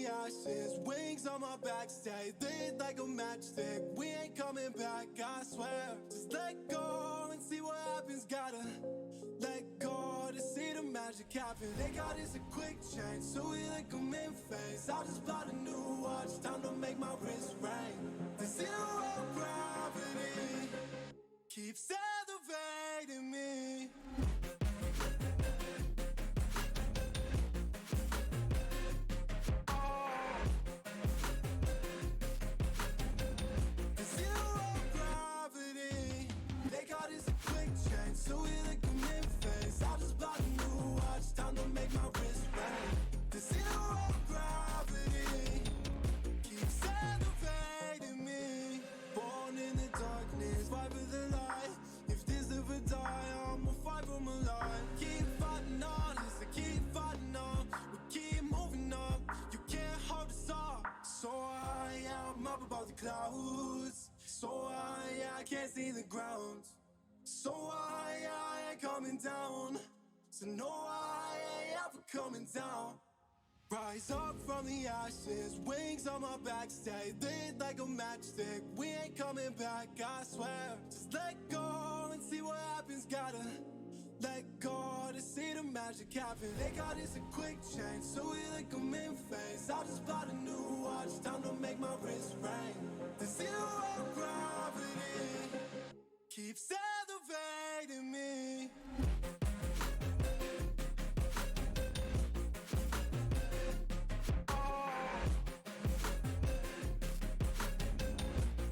the ashes, wings on my back, stay lit like a matchstick. We ain't coming back, I swear. Just let go and see what happens. Gotta let go to see the magic happen. They got us a quick change, so we like them in phase. I just bought a new watch, time to make my wrist ring. The zero gravity keeps elevating me. So we like them in phase. I just bought a new watch, time to make my wrist ring. The zero gravity keeps elevating me. Born in the darkness, fight for the light. If this ever die, I'ma fight for my life. Keep fighting on, I keep fighting on. We keep moving up, you can't hold us up. So I'm up above the clouds. So I can't see the ground. So I ain't coming down. So no, I ain't ever coming down. Rise up from the ashes, wings on my back, stay lit like a matchstick. We ain't coming back, I swear. Just let go and see what happens. Gotta let go to see the magic happen. They got us a quick change, so we like them in phase. I just bought a new watch, time to make my wrist ring. The zero gravity keeps elevating me.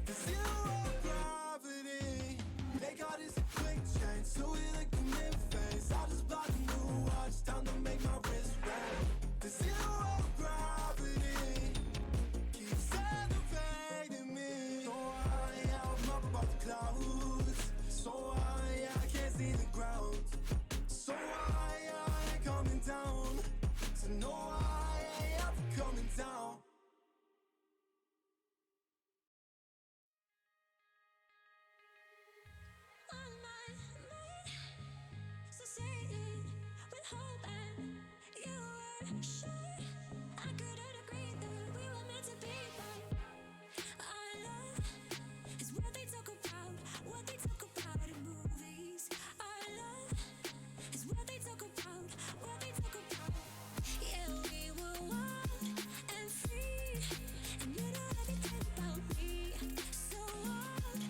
The zero gravity, they got us a quick change, so we like them in phase. I just bought a new watch, time to make my wrist ring. The zero gravity keeps elevating me. So I'm up above the clouds. So I can't see the ground. So I ain't coming down. So no, I ain't ever coming down. On my mind, succeeding with hope, and you were sure I couldn't agree that we were meant to be, but our love is what they talk about in movies. Our love is what they talk about. Yeah, we were wild and free, and you know everything about me. So wild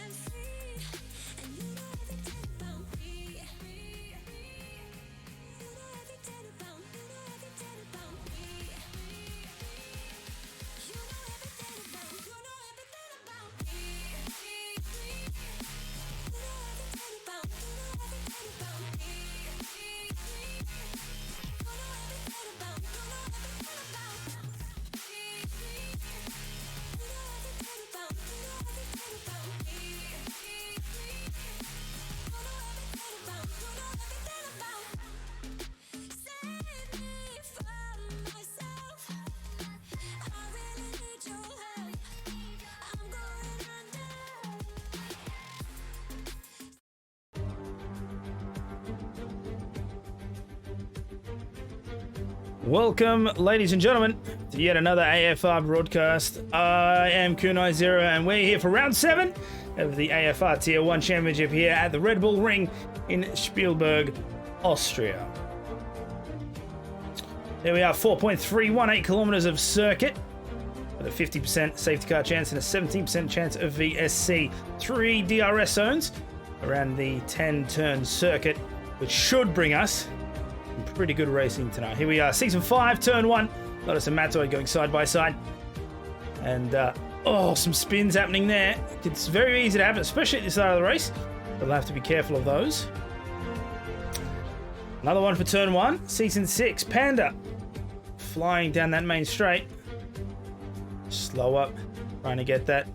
and free, and you know everything about me. You know everything about me. You know everything about me. You know everything about me. You know everything about me. Save me from myself. I really need your help. I'm going under. Welcome, ladies and gentlemen, to yet another AFR broadcast. I am Kunai Zero, and we're here for round 7 of the AFR Tier 1 Championship here at the Red Bull Ring in Spielberg, Austria. There we are, 4.318 kilometers of circuit with a 50% safety car chance and a 17% chance of VSC. 3 DRS zones around the 10-turn circuit, which should bring us pretty good racing tonight. Here we are, Season 5, Turn 1. Lotus and Matoy going side by side. And, some spins happening there. It's very easy to happen, especially at this side of the race. We'll have to be careful of those. Another one for Turn 1. Season 6, Panda. Flying down that main straight. Slow up, trying to get that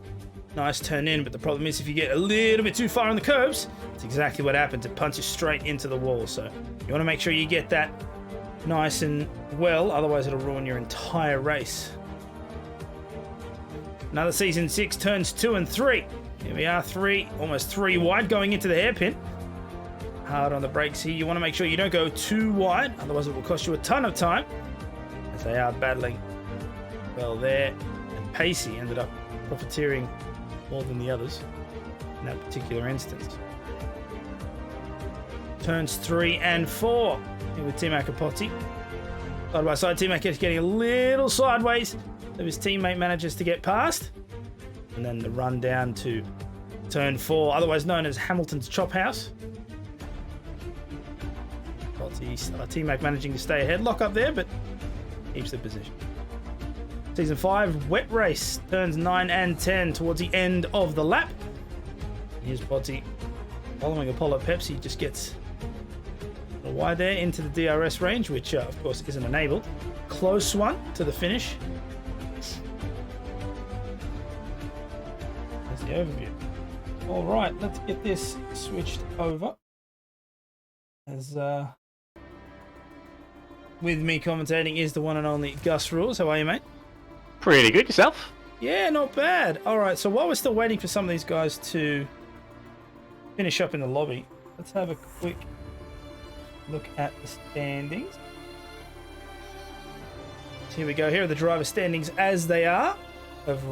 nice turn in. But the problem is if you get a little bit too far on the curbs, it's exactly what happened. It punches straight into the wall. So you want to make sure you get that nice and well, otherwise it'll ruin your entire race. Another Season 6, turns 2 and 3. Here we are, almost 3 wide going into the hairpin. Hard on the brakes here. You want to make sure you don't go too wide, otherwise it will cost you a ton of time, as they are battling well there. And Pacey ended up profiteering more than the others in that particular instance. Turns 3 and 4 here with T-Mac Apoti. Side by side, T-Mac is getting a little sideways, so his teammate manages to get past. And then the run down to turn 4, otherwise known as Hamilton's Chop House. T-Mac managing to stay ahead. Lock up there, but keeps the position. Season 5, Wet Race, turns 9 and 10 towards the end of the lap. Here's Potty following Apollo Pepsi, just gets a wide there into the DRS range, which of course isn't enabled. Close one to the finish. There's the overview. All right, let's get this switched over. As with me commentating is the one and only Gus Rules. How are you, mate? Pretty good. Yourself? Yeah, not bad. All right, so while we're still waiting for some of these guys to finish up in the lobby, let's have a quick look at the standings. So here we go. Here are the driver standings as they are of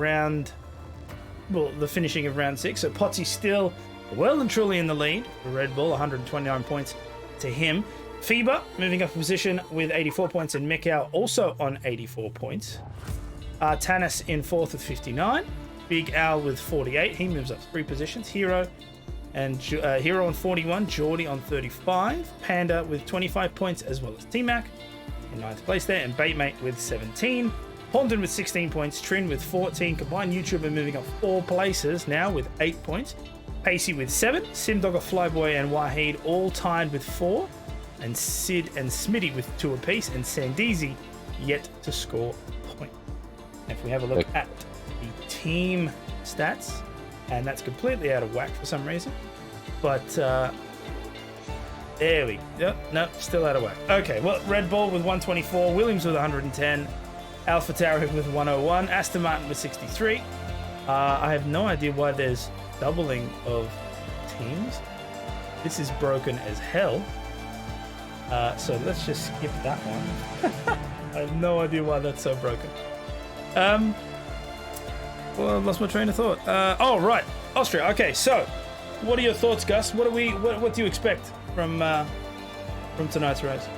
the finishing of round 6. So Potsy's still well and truly in the lead for Red Bull, 129 points to him. FIBA moving up a position with 84 points, and Mikau also on 84 points. Tanis in 4th with 59. Big Al with 48. He moves up 3 positions. Hero on 41. Geordie on 35. Panda with 25 points, as well as T-Mac in 9th place there. And Baitmate with 17. Pondon with 16 points. Trin with 14. Combined YouTuber moving up 4 places now with 8 points. Pacey with 7. Simdogger, Flyboy, and Wahid all tied with 4. And Sid and Smitty with 2 apiece. And Sandeezy yet to score a point. If we have a look at the team stats, and that's completely out of whack for some reason, but there we go. No, still out of whack. Okay, well, Red Bull with 124, Williams with 110, AlphaTauri with 101, Aston Martin with 63. I have no idea why there's doubling of teams. This is broken as hell. So let's just skip that one. I have no idea why that's so broken. Well, I lost my train of thought. Right, Austria. Okay, so what are your thoughts, Gus? What do you expect from tonight's race?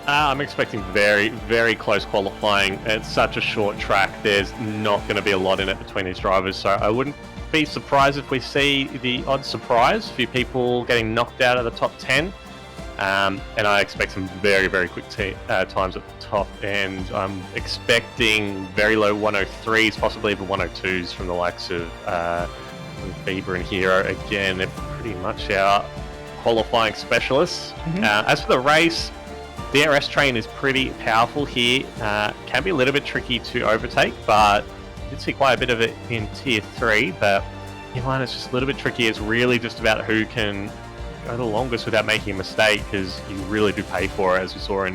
I'm expecting very, very close qualifying. It's such a short track. There's not going to be a lot in it between these drivers, so I wouldn't be surprised if we see the odd surprise. A few people getting knocked out of the top 10. And I expect some very, very quick times at the top, and I'm expecting very low 103s, possibly even 102s from the likes of Bieber and Hero. Again, they're pretty much our qualifying specialists. Mm-hmm. As for the race, the DRS train is pretty powerful here. Can be a little bit tricky to overtake, but you did see quite a bit of it in Tier 3, but Tier 1 is just a little bit tricky. It's really just about who can go the longest without making a mistake, because you really do pay for it. As we saw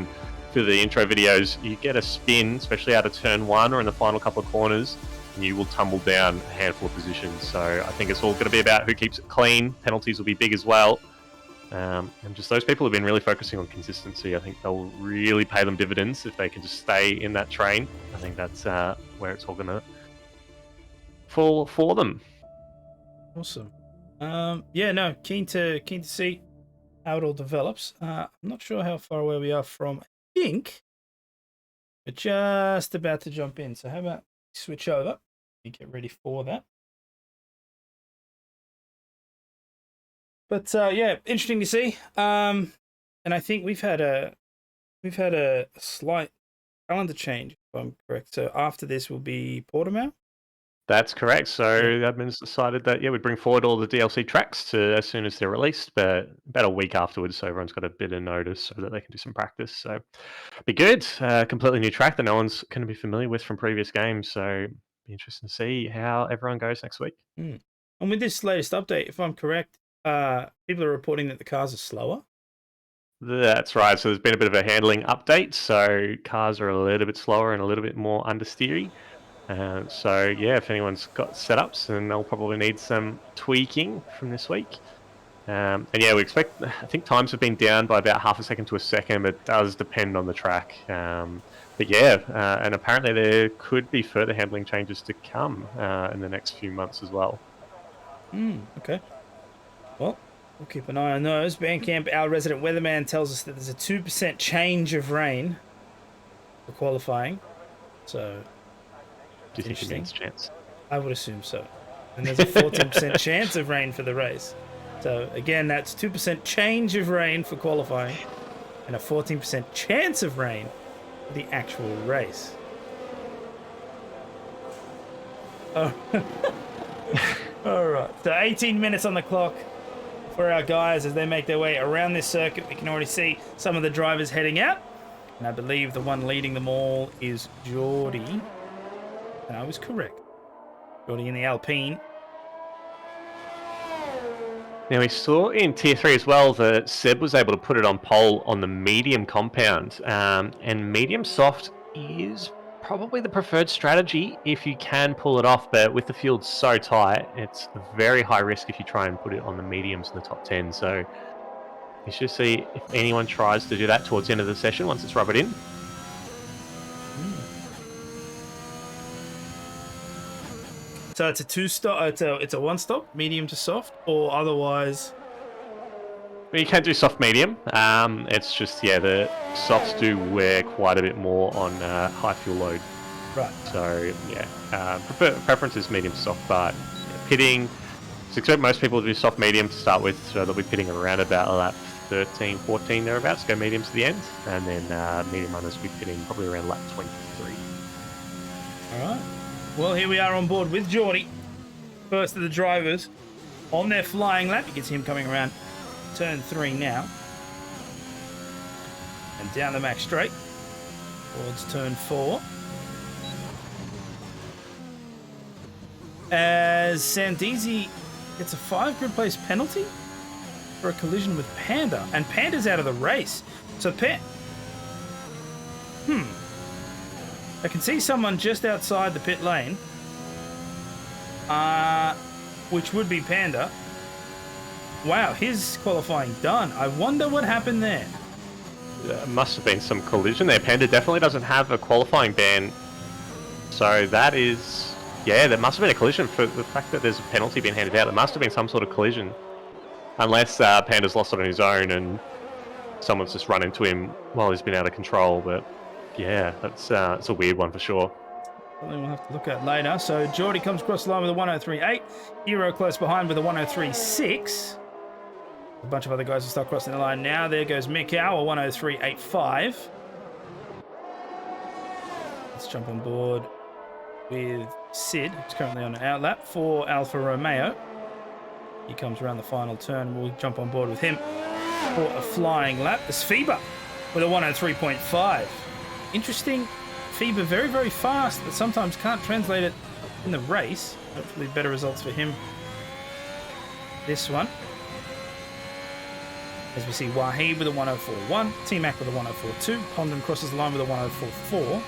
through the intro videos, you get a spin, especially out of turn 1 or in the final couple of corners, and you will tumble down a handful of positions. So I think it's all going to be about who keeps it clean. Penalties will be big as well. And just those people have been really focusing on consistency. I think they'll really pay them dividends if they can just stay in that train. I think that's where it's all going to fall for them. Awesome. Keen to see how it all develops. I'm not sure how far away we are from. I think we're just about to jump in. So how about we switch over and get ready for that? But interesting to see. And I think we've had a slight calendar change, if I'm correct. So after this will be Portimao. That's correct. So admin's decided that we'd bring forward all the DLC tracks to as soon as they're released, but about a week afterwards, so everyone's got a bit of notice so that they can do some practice. So be good. Completely new track that no one's going to be familiar with from previous games. So be interesting to see how everyone goes next week. And with this latest update, if I'm correct, people are reporting that the cars are slower. That's right. So there's been a bit of a handling update. So cars are a little bit slower and a little bit more understeery. If anyone's got setups, then they'll probably need some tweaking from this week. And yeah, we expect, I think times have been down by about half a second to a second, but it does depend on the track. But yeah, and apparently there could be further handling changes to come in the next few months as well. Okay. Well, we'll keep an eye on those. Bandcamp, our resident weatherman, tells us that there's a 2% change of rain for qualifying. So, Do you think it means chance? I would assume so. And there's a 14% chance of rain for the race. So, again, that's 2% change of rain for qualifying and a 14% chance of rain for the actual race. Oh. All right. So 18 minutes on the clock for our guys as they make their way around this circuit. We can already see some of the drivers heading out. And I believe the one leading them all is Geordie. And I was correct. Geordie in the Alpine. Now we saw in Tier 3 as well that Seb was able to put it on pole on the medium compound. And medium soft is probably the preferred strategy if you can pull it off, but with the field so tight, it's a very high risk if you try and put it on the mediums in the top 10. So you should see if anyone tries to do that towards the end of the session once it's rubbered in. So it's a two-stop. It's a one-stop, medium to soft, or otherwise. Well, you can do soft medium. It's just the softs do wear quite a bit more on high fuel load. Right. So preference is medium to soft, but pitting. So expect most people to do soft medium to start with, so they'll be pitting around about lap 13, 14 thereabouts. Go medium to the end, and then medium runners will be pitting probably around lap 23. All right. Well, here we are on board with Geordie. First of the drivers on their flying lap. You can see him coming around turn 3 now. And down the max straight towards turn 4. As Sandizi gets a 5 grid place penalty for a collision with Panda. And Panda's out of the race. So I can see someone just outside the pit lane, which would be Panda. Wow, his qualifying done. I wonder what happened there. Must have been some collision there. Panda definitely doesn't have a qualifying ban. So that is... Yeah, there must have been a collision for the fact that there's a penalty being handed out. There must have been some sort of collision. Unless Panda's lost it on his own and someone's just run into him while he's been out of control. But yeah, it's a weird one for sure. Something we'll have to look at later. So Geordie comes across the line with a 103.8. Hero close behind with a 103.6. A bunch of other guys will start crossing the line now. There goes Mikau, a 103.85. Let's jump on board with Sid, who's currently on an outlap for Alfa Romeo. He comes around the final turn. We'll jump on board with him for a flying lap. There's FIBA with a 103.5. Interesting. FIBA very, very fast, but sometimes can't translate it in the race. Hopefully better results for him this one. As we see Wahid with a 104.1, T-Mac with a 104.2, Condon crosses the line with a 104.4.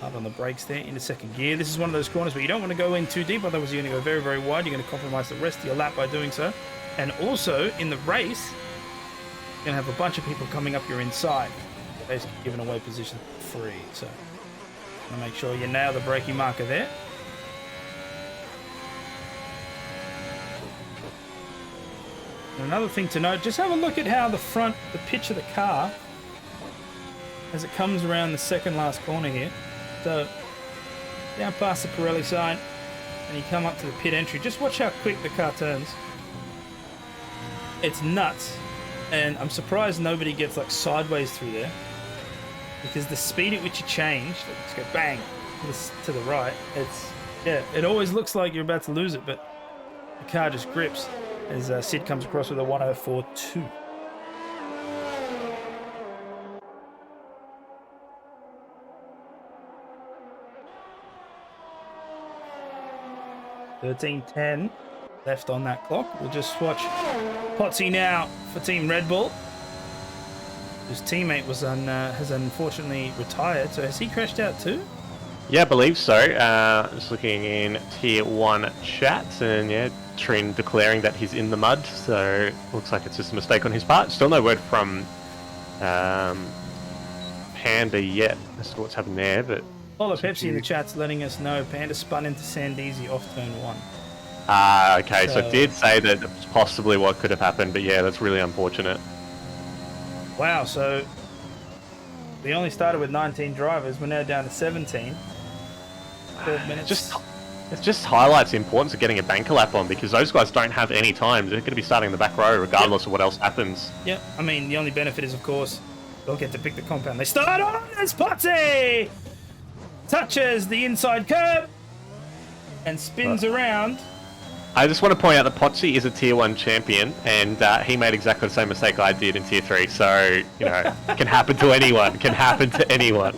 Hard on the brakes there into second gear. This is one of those corners where you don't want to go in too deep, otherwise you're going to go very, very wide. You're going to compromise the rest of your lap by doing so. And also, in the race, you're going to have a bunch of people coming up your inside, basically giving away position free. So, want to make sure you nail the braking marker there. And another thing to note, just have a look at how the pitch of the car, as it comes around the second last corner here. So, down past the Pirelli sign, and you come up to the pit entry. Just watch how quick the car turns. It's nuts, and I'm surprised nobody gets like sideways through there, because the speed at which you change, let's go bang to the right. It always looks like you're about to lose it, but the car just grips as Sid comes across with a 104.2. $13.10 left on that clock. We'll just watch Potsy now for Team Red Bull. His teammate has unfortunately retired, so has he crashed out too? Yeah, I believe so. Just looking in tier 1 chats, and yeah, Trin declaring that he's in the mud, so looks like it's just a mistake on his part. Still no word from Panda yet as to what's happened there, but... Paula Pepsi in the chat's letting us know Panda spun into Sandeezy off turn 1. Okay, so it did say that it's possibly what could have happened, but yeah, that's really unfortunate. Wow, so we only started with 19 drivers. We're now down to 17. 12 minutes. It just highlights the importance of getting a banker lap on, because those guys don't have any time. They're going to be starting in the back row regardless of what else happens. Yeah, I mean, the only benefit is, of course, they'll get to pick the compound. They start on as Potty touches the inside curb and spins around. I just want to point out that Potsy is a tier 1 champion, and he made exactly the same mistake I did in tier 3. So, you know, can happen to anyone. Can happen to anyone.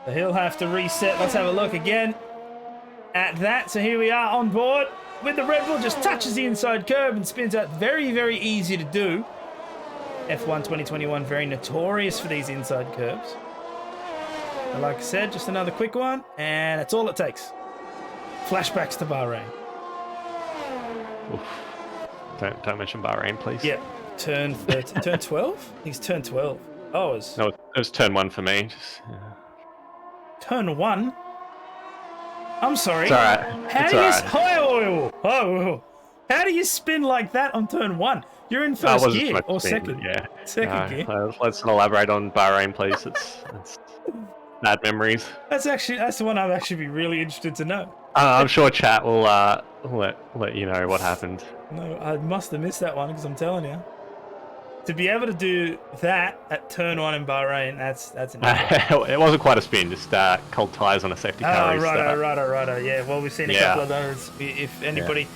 So he'll have to reset. Let's have a look again at that. So here we are on board with the Red Bull. Just touches the inside curb and spins out. Very, very easy to do. F1 2021, very notorious for these inside curbs. But like I said, just another quick one, and that's all it takes. Flashbacks to Bahrain. Oof. Don't mention Bahrain, please. Yep. Turn 13, turn 12? He's turn 12. Oh, it was... No, it was turn 1 for me. Just, yeah. Turn 1? I'm sorry. It's alright. How do you... How do you spin like that on turn 1? You're in first gear or second. Yeah. Second gear. Let's not elaborate on Bahrain, please. It's bad memories. That's the one I'd actually be really interested to know. I'm sure chat will let you know what happened. No, I must have missed that one because I'm telling you. To be able to do that at turn 1 in Bahrain, that's an It wasn't quite a spin, just cold tires on a safety car. Righto. Yeah, well, we've seen a couple of those. If anybody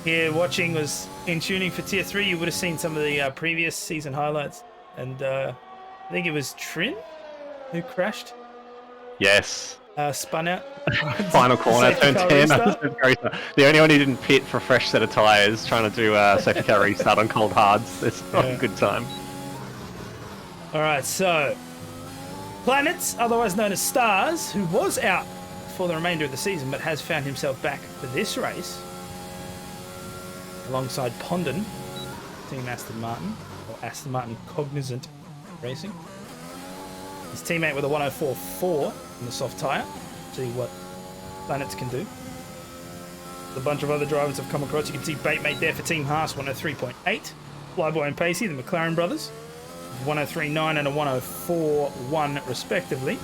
here watching was in tuning for Tier 3, you would have seen some of the previous season highlights. And I think it was Trin who crashed. Yes. Spun out. Final corner, turn 10. The only one who didn't pit for a fresh set of tyres, trying to do a safety car restart on cold hards. It's not a good time. Alright, so Planets, otherwise known as Stars, who was out for the remainder of the season but has found himself back for this race alongside Pondon, Team Aston Martin, or Aston Martin Cognizant Racing. His teammate with a 104.4 in the soft tyre. See what Planets can do. A bunch of other drivers have come across. You can see Batemate there for Team Haas, 103.8. Flyboy and Pacey, the McLaren brothers, 103.9 and a 104.1 respectively.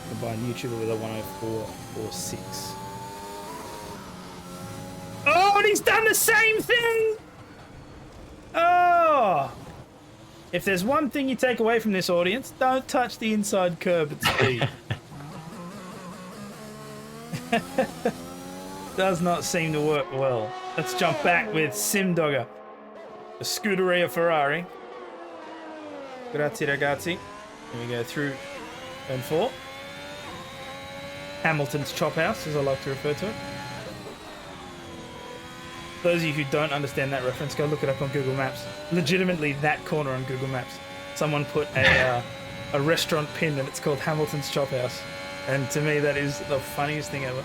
Combined YouTuber with a 104.46. Oh, and he's done the same thing! Oh! If there's one thing you take away from this audience, don't touch the inside curb at speed. Does not seem to work well. Let's jump back with Simdogger, a Scuderia Ferrari. Grazie ragazzi. Here we go through turn 4. Hamilton's Chop House, as I like to refer to it. Those of you who don't understand that reference, go look it up on Google Maps. Legitimately, that corner on Google Maps. Someone put a restaurant pin and it's called Hamilton's Chop House. And to me, that is the funniest thing ever.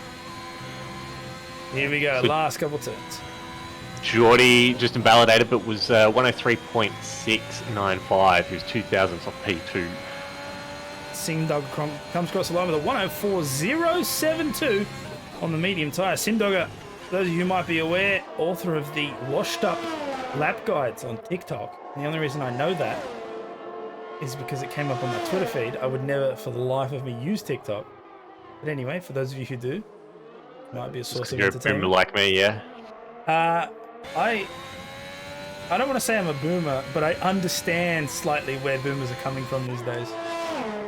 Here we go, last couple turns. Geordie just invalidated, but was 103.695. He was 2,000 off P2. Simdogger comes across the line with a 104.072 on the medium tyre. Simdogger, those of you who might be aware, author of the washed up lap guides on TikTok. And the only reason I know that is because it came up on my Twitter feed. I would never for the life of me use TikTok. But anyway, for those of you who do, it might be a source of entertainment. You're a boomer like me, yeah. I don't want to say I'm a boomer, but I understand slightly where boomers are coming from these days.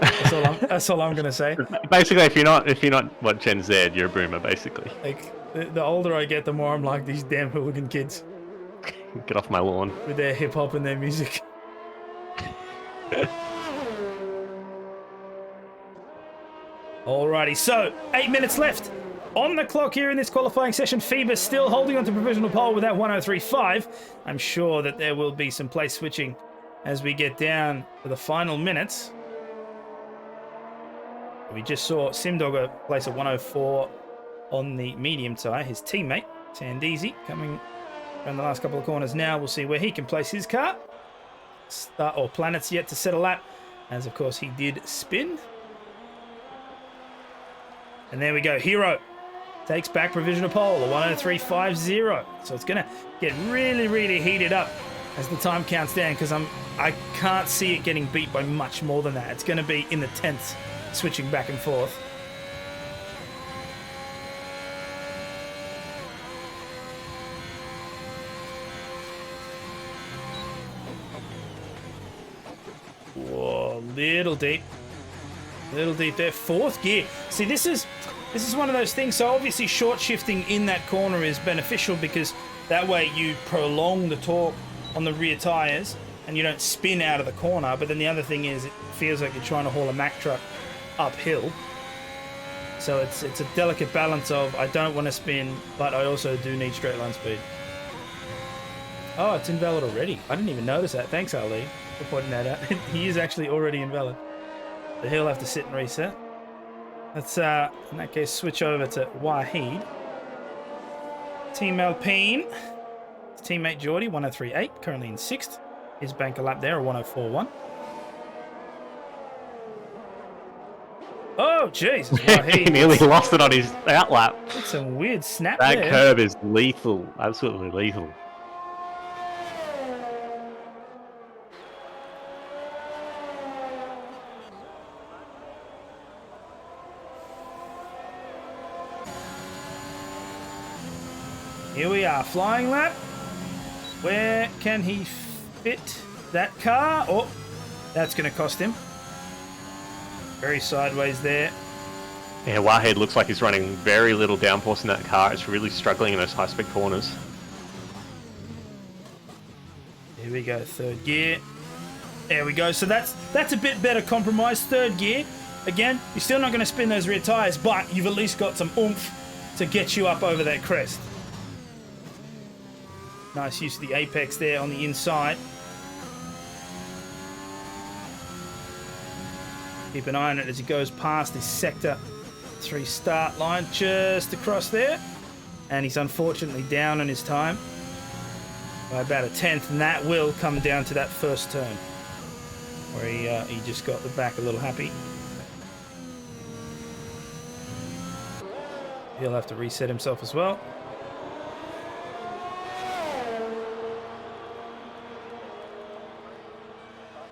That's all I'm going to say. Basically, if you're not what Gen Z, you're a boomer, basically. Like, the older I get, the more I'm like these damn hooligan kids. Get off my lawn. With their hip hop and their music. Alrighty, so 8 minutes left on the clock here in this qualifying session. Phoebus still holding on to provisional pole with that 103.5. I'm sure that there will be some place switching as we get down to the final minutes. We just saw Simdogger place a 104 on the medium tyre. His teammate, Sandeezy, coming around the last couple of corners now. We'll see where he can place his car. Planet's yet to set a lap, as of course he did spin. And there we go. Hero takes back provisional pole, a 103.50. So it's going to get really, really heated up as the time counts down, because I can't see it getting beat by much more than that. It's going to be in the tenths, switching back and forth. Whoa, little deep there. Fourth gear. See, this is one of those things. So obviously short shifting in that corner is beneficial, because that way you prolong the torque on the rear tires and you don't spin out of the corner. But then the other thing is, it feels like you're trying to haul a Mack truck uphill. So it's a delicate balance of, I don't want to spin, but I also do need straight line speed. Oh, it's invalid already. I didn't even notice that. Thanks, Ali, for pointing that out. He is actually already invalid. So he'll have to sit and reset. Let's, in that case, switch over to Wahid. Team Alpine. His teammate Geordie, 103.8, currently in 6th. His banker lap there, a 104.1. Oh, Jesus. He nearly lost it on his outlap. That's some weird snap That there. curb is lethal. Absolutely lethal. Here we are, flying lap. Where can he fit that car? Oh, that's going to cost him. Very sideways there. Yeah, Wahid looks like he's running very little downforce in that car. It's really struggling in those high-speed corners. Here we go, third gear. There we go. So that's a bit better compromise. Third gear. Again, you're still not going to spin those rear tyres, but you've at least got some oomph to get you up over that crest. Nice use of the apex there on the inside. Keep an eye on it as he goes past this sector 3 start line just across there. And he's unfortunately down on his time by about a 10th, and that will come down to that first turn where he just got the back a little happy. He'll have to reset himself as well.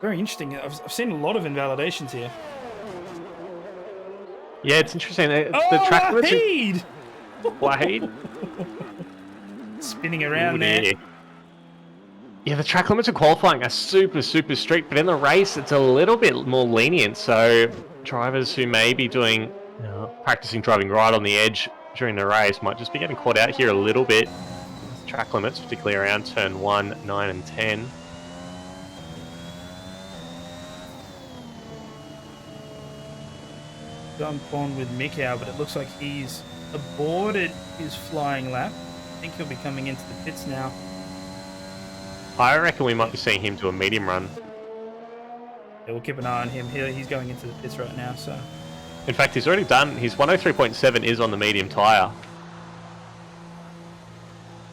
Very interesting. I've seen a lot of invalidations here. Yeah, it's interesting. The track Wahid! Wahid? Spinning around there. Yeah, the track limits of qualifying are super, super strict, but in the race, it's a little bit more lenient. So drivers who may be doing, practicing driving right on the edge during the race might just be getting caught out here a little bit. Track limits, particularly around turn 1, 9, and 10. Jump on with Mikau, but it looks like he's aborted his flying lap. I think he'll be coming into the pits now. I reckon we might be seeing him do a medium run. Yeah, we'll keep an eye on him. He's going into the pits right now, so... In fact, he's already done. His 103.7 is on the medium tyre.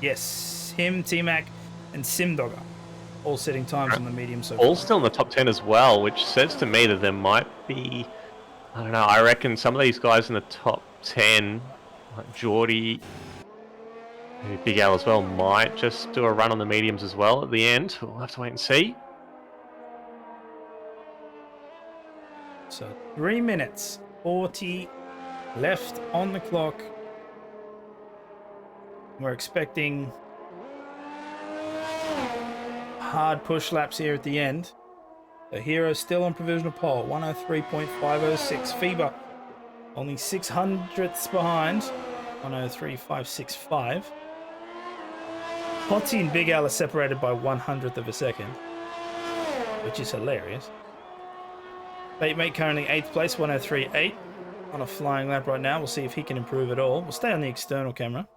Yes, him, T-Mac, and Simdogger. All setting times on the medium so All far. still in the top 10 as well, which says to me that there might be... I don't know, I reckon some of these guys in the top 10, like Geordie, maybe Big Al as well, might just do a run on the mediums as well at the end. We'll have to wait and see. So 3 minutes, 40 left on the clock. We're expecting hard push laps here at the end. The Hero's still on provisional pole, 103.506. FIBA only 600ths behind, 103.565. Potty and Big Al are separated by 100th of a second, which is hilarious. Batemate currently 8th place, 103.8 on a flying lap right now. We'll see if he can improve at all. We'll stay on the external camera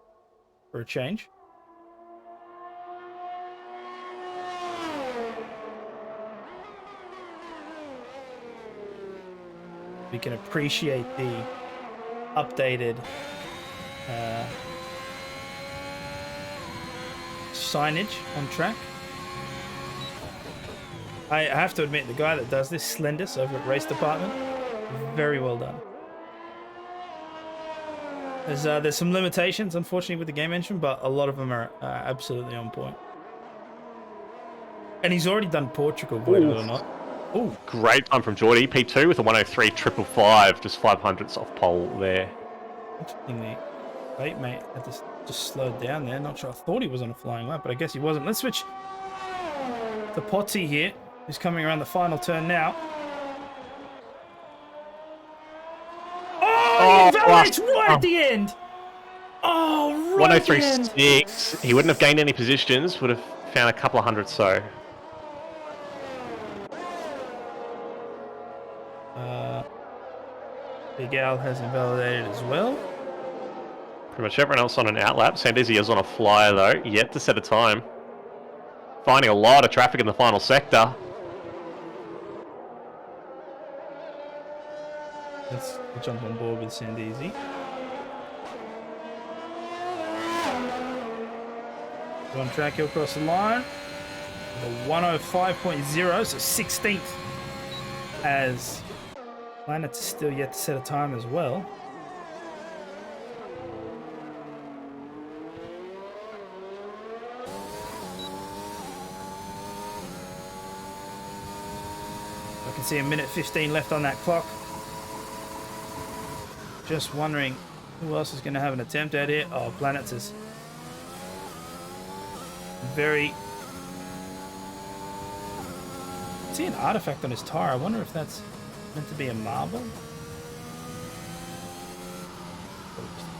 for a change. We can appreciate the updated signage on track. I have to admit, the guy that does this, Slendus, over at Race Department, very well done. There's some limitations, unfortunately, with the game engine, but a lot of them are absolutely on point. And he's already done Portugal, believe it or not. Ooh. Great time from Geordie. P2 with a 103.555, just 500ths off pole there. Interestingly, wait, mate, I just slowed down there. Not sure. I thought he was on a flying lap, but I guess he wasn't. Let's switch to Potty here, who's coming around the final turn now. Oh, he invalidates right at the end. Oh, right at the end. 103.6. He wouldn't have gained any positions. Would have found a couple of hundred so. Big Al has invalidated as well. Pretty much everyone else on an outlap. Sandesi is on a flyer though, yet to set a time. Finding a lot of traffic in the final sector. Let's jump on board with Sandesi. On track, he'll cross the line. The 105.0, so 16th, as Planet's still yet to set a time as well. I can see a minute 15 left on that clock. Just wondering who else is going to have an attempt at it. Oh, Planet's is very... I see an artifact on his tire. I wonder if that's meant to be a marble.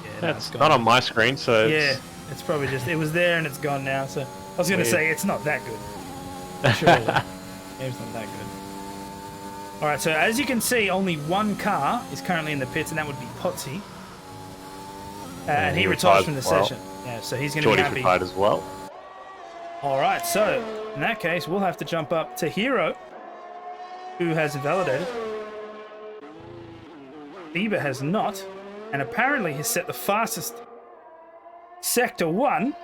Yeah, That's not on my screen, so yeah, it's probably just, it was there and it's gone now. So I was going to say it's not that good. Surely, game's not that good. All right, so as you can see, only one car is currently in the pits, and that would be Potsy. And he retires from the session. Yeah, so he's going to be happy. Retired as well. All right, so in that case, we'll have to jump up to Hero, who has invalidated. Bieber has not, and apparently has set the fastest Sector 1.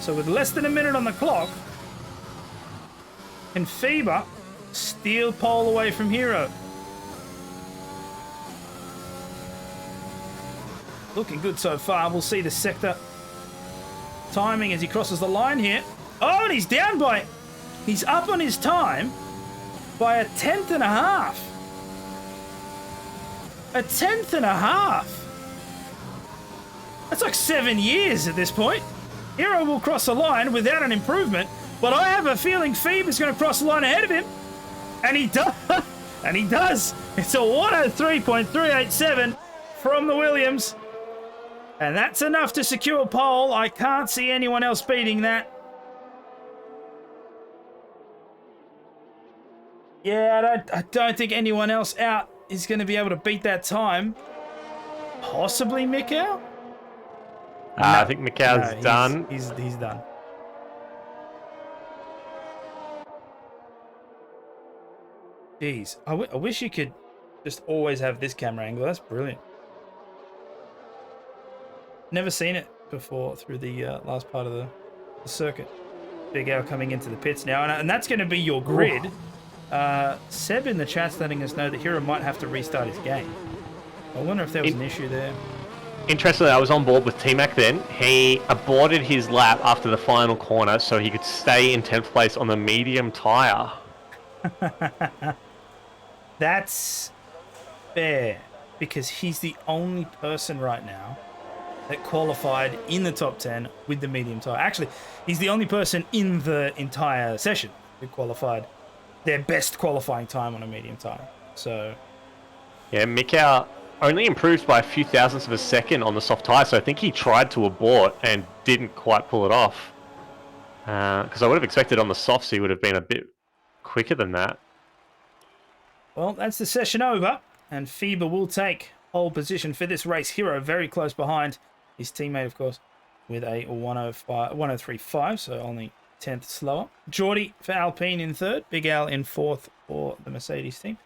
So with less than a minute on the clock, can Feber steal pole away from Hero? Looking good so far. We'll see the sector timing as he crosses the line here. Oh, and he's down by... He's up on his time by a tenth and a half. A tenth and a half. That's like 7 years at this point. Hero will cross the line without an improvement, but I have a feeling Phoebe is going to cross the line ahead of him. And he does. And he does. It's a 103.387 from the Williams. And that's enough to secure pole. I can't see anyone else beating that. Yeah, I don't think anyone else out is going to be able to beat that time. Possibly Mikau? I think Mikau's done. He's done. Jeez, I wish you could just always have this camera angle. That's brilliant. Never seen it before through the last part of the circuit. Big Al coming into the pits now, and that's going to be your grid. Seb in the chat's letting us know that Hero might have to restart his game. I wonder if there was an issue there. Interestingly, I was on board with T-Mac then. He aborted his lap after the final corner so he could stay in 10th place on the medium tyre. That's fair, because he's the only person right now that qualified in the top 10 with the medium tyre. Actually, he's the only person in the entire session who qualified their best qualifying time on a medium tyre. So, yeah, Mikau only improved by a few thousandths of a second on the soft tyre, so I think he tried to abort and didn't quite pull it off. Because I would have expected on the softs he would have been a bit quicker than that. Well, that's the session over, and Feber will take pole position for this race. Hero very close behind his teammate, of course, with a 103.5, so only 10th slower. Geordie for Alpine in 3rd. Big Al in 4th for the Mercedes team.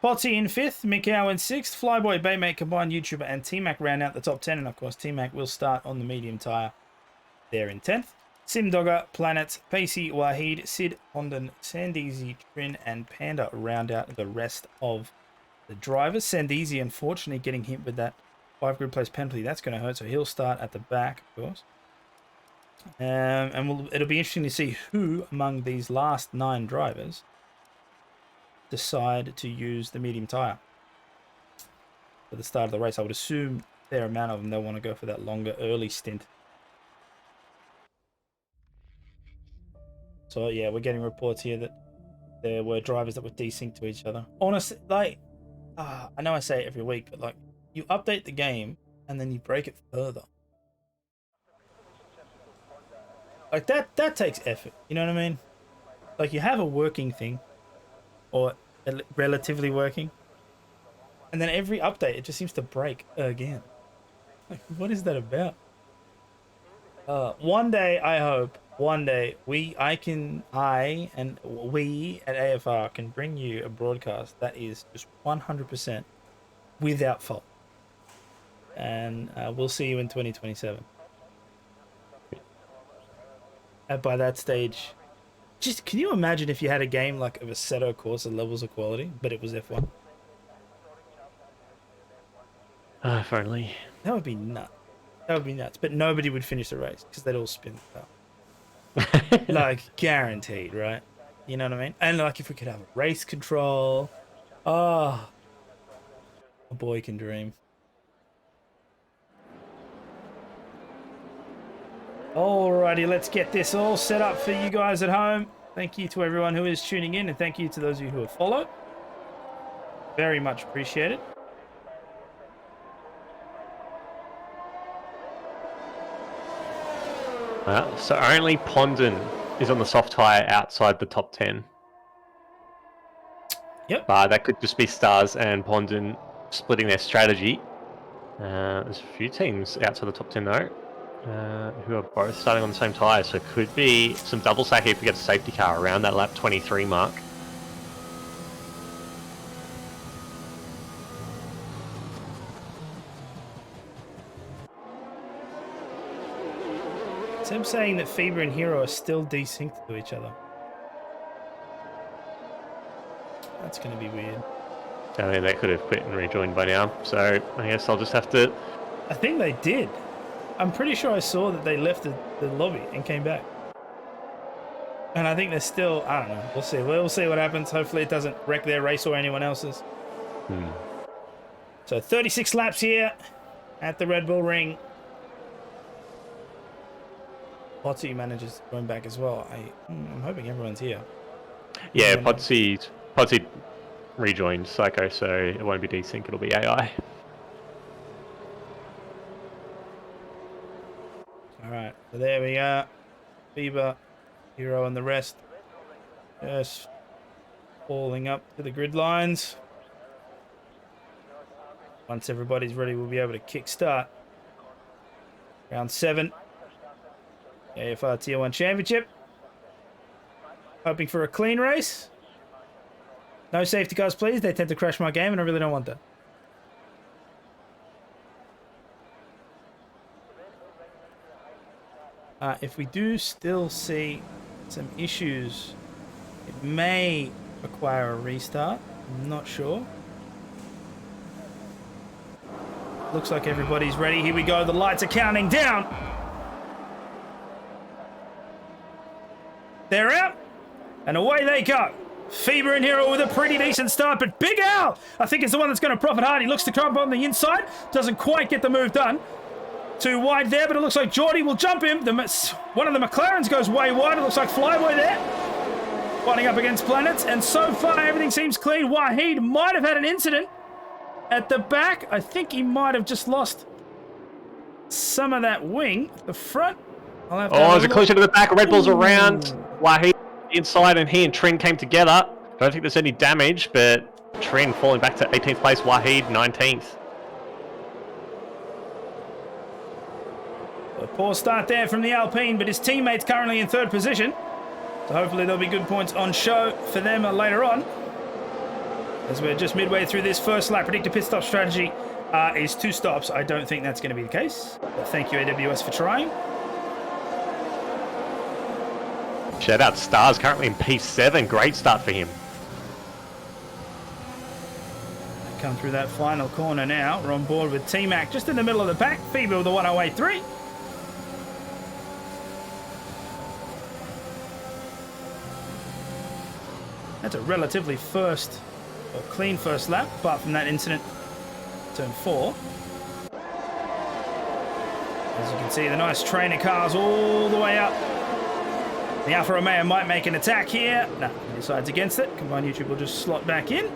Potsy in 5th. Mikau in 6th. Flyboy, Baymate, Combined YouTuber, and T-Mac round out the top 10. And of course, T-Mac will start on the medium tyre there in 10th. Simdogger, Planet, Pacey, Wahid, Sid, Hondan, Sandeezy, Trin, and Panda round out the rest of the drivers. Sandeezy, unfortunately, getting hit with that 5 grid place penalty. That's going to hurt, so he'll start at the back, of course. And it'll be interesting to see who among these last 9 drivers decide to use the medium tyre for the start of the race. I would assume a fair amount of them, they'll want to go for that longer early stint. So yeah, we're getting reports here that there were drivers that were desynced to each other. Honestly, like, I know I say it every week, but like, you update the game and then you break it further. Like that takes effort. You know what I mean? Like, you have a working thing, or relatively working, and then every update it just seems to break again. Like, what is that about? One day, I hope, one day we at AFR can bring you a broadcast that is just 100% without fault, and we'll see you in 2027. And by that stage, just can you imagine if you had a game like of Assetto Corsa levels of quality, but it was F1? If only. That would be nuts. That would be nuts. But nobody would finish the race because they'd all spin the car. Like, guaranteed, right? You know what I mean? And like, if we could have race control, a boy can dream. Alrighty, let's get this all set up for you guys at home. Thank you to everyone who is tuning in, and thank you to those of you who have followed. Very much appreciated. Well, so only Pondon is on the soft tyre outside the top 10. Yep. But that could just be Stars and Pondon splitting their strategy. There's a few teams outside the top 10 though, who are both starting on the same tyre, so it could be some double stack if we get a safety car around that lap 23 mark. So I'm saying that Fever and Hero are still desynced to each other. That's going to be weird. I mean, they could have quit and rejoined by now, so I guess I'll just have to... I think they did. I'm pretty sure I saw that they left the lobby and came back. And I think they're still... I don't know. We'll see. We'll see what happens. Hopefully it doesn't wreck their race or anyone else's. So 36 laps here at the Red Bull Ring. Potsy manages going back as well. I'm hoping everyone's here. Yeah, Potsy rejoined Psycho, so it won't be desync, it'll be AI. Alright, so there we are. Fever, Hero, and the rest just falling up to the grid lines. Once everybody's ready, we'll be able to kickstart round 7. AFR Tier 1 Championship. Hoping for a clean race. No safety cars, please. They tend to crash my game, and I really don't want that. If we do still see some issues, it may require a restart. I'm not sure. Looks like everybody's ready. Here we go. The lights are counting down. They're out, and away they go. Fever and Hero with a pretty decent start, but Big Al, I think, is the one that's going to profit hard. He looks to come on the inside, doesn't quite get the move done. Too wide there, but it looks like Geordie will jump him. One of the McLarens goes way wide. It looks like Flyboy there, fighting up against Planets, and so far everything seems clean. Wahid might have had an incident at the back. I think he might have just lost some of that wing at the front. There's a collision to the back. Red Bull's around. Wahid inside, and he and Trin came together. I don't think there's any damage, but Trin falling back to 18th place. Wahid 19th. A poor start there from the Alpine, but his teammate's currently in 3rd position. So hopefully there'll be good points on show for them later on. As we're just midway through this first lap, predicted pit stop strategy is 2 stops. I don't think that's going to be the case. But thank you, AWS, for trying. Shout out Stars, currently in P7. Great start for him. Come through that final corner now. We're on board with T-Mac just in the middle of the pack. Phoebe with the 1083. That's a relatively clean first lap, apart from that incident. Turn 4. As you can see, the nice trainer cars all the way up. The Alfa Romeo might make an attack here. No, he decides against it. Combined YouTube will just slot back in.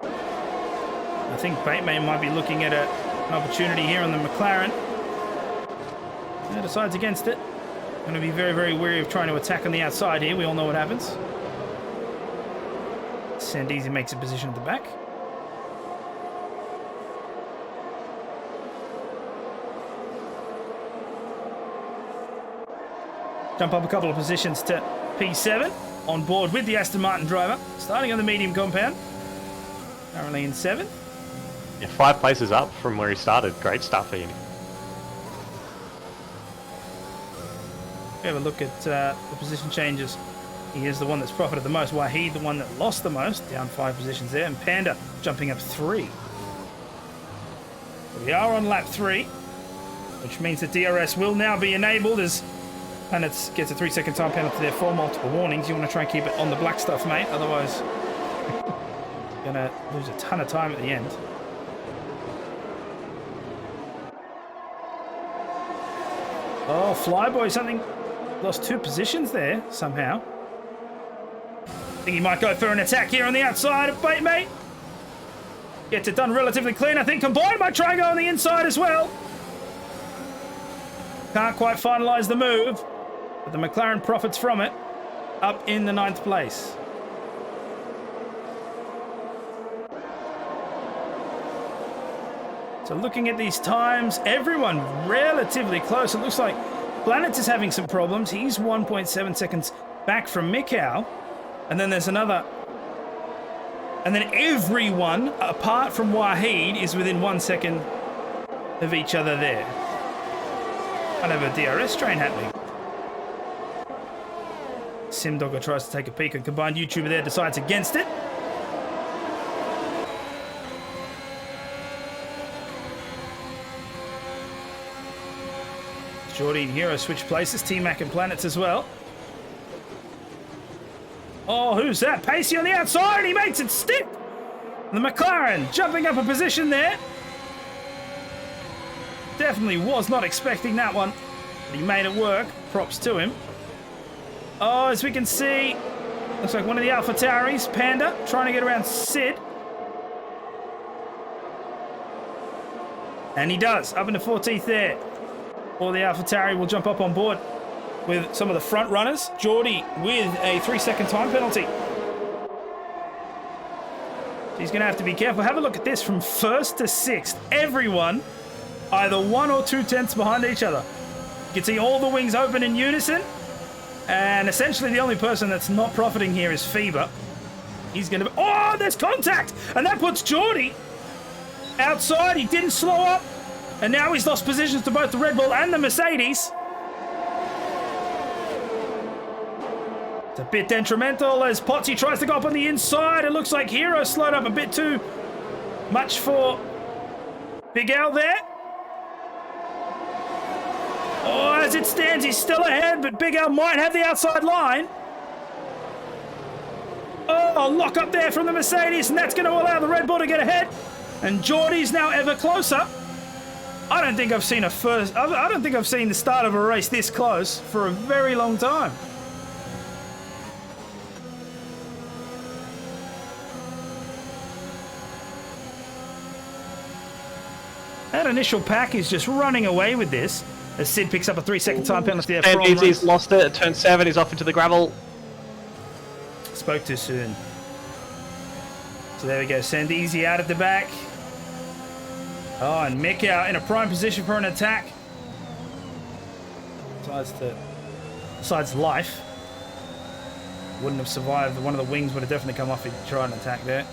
I think Bateman might be looking at an opportunity here on the McLaren. He decides against it. Going to be very, very wary of trying to attack on the outside here. We all know what happens. Sandeezy makes a position at the back. Jump up a couple of positions to P7. On board with the Aston Martin driver. Starting on the medium compound. Currently in 7th. Yeah, 5 places up from where he started. Great start for him. Have a look at the position changes. He is the one that's profited the most. Wahid, the one that lost the most, down 5 positions there. And Panda jumping up 3. So we are on lap 3, which means that DRS will now be enabled as Planets gets a 3-second time penalty there for multiple warnings. You want to try and keep it on the black stuff, mate. Otherwise, you're going to lose a ton of time at the end. Oh, Flyboy, something lost 2 positions there somehow. I think he might go for an attack here on the outside of Bait Mate. Gets it done relatively clean. I think Combined might try and go on the inside as well. Can't quite finalise the move, but the McLaren profits from it, up in the 9th place. So looking at these times, everyone relatively close. It looks like Planets is having some problems. He's 1.7 seconds back from Mikau. And then there's another. And then everyone, apart from Wahid, is within 1 second of each other there. Kind of a DRS train happening. Simdogger tries to take a peek, and Combined YouTuber there decides against it. Geordie and Hero switch places. T-Mac and Planets as well. Oh, who's that? Pacey on the outside, and he makes it stick. The McLaren jumping up a position there. Definitely was not expecting that one, but he made it work. Props to him. Oh, as we can see, looks like one of the Alpha Tauris, Panda, trying to get around Sid. And he does, up into 14th there. Or the Alpha Tauri will jump up on board with some of the front runners. Geordie with a 3-second time penalty. So he's going to have to be careful. Have a look at this from 1st to 6th. Everyone either 1 or 2 tenths behind each other. You can see all the wings open in unison. And essentially the only person that's not profiting here is Feber. He's going to... Oh, there's contact! And that puts Geordie outside. He didn't slow up. And now he's lost positions to both the Red Bull and the Mercedes. It's a bit detrimental as Potsy tries to go up on the inside. It looks like Hero slowed up a bit too much for Big Al there. Oh, as it stands, he's still ahead, but Big Al might have the outside line. Oh, lock up there from the Mercedes, and that's going to allow the Red Bull to get ahead. And Geordie's now ever closer. I don't think I've seen the start of a race this close for a very long time. That initial pack is just running away with this as Sid picks up a 3-second time penalty there. And he's lost it at turn 7. He's off into the gravel. Spoke too soon. So there we go. Sandeezy out at the back. Oh, and Mick out in a prime position for an attack. Decides to besides life. Wouldn't have survived. One of the wings would have definitely come off if he tried an attack there.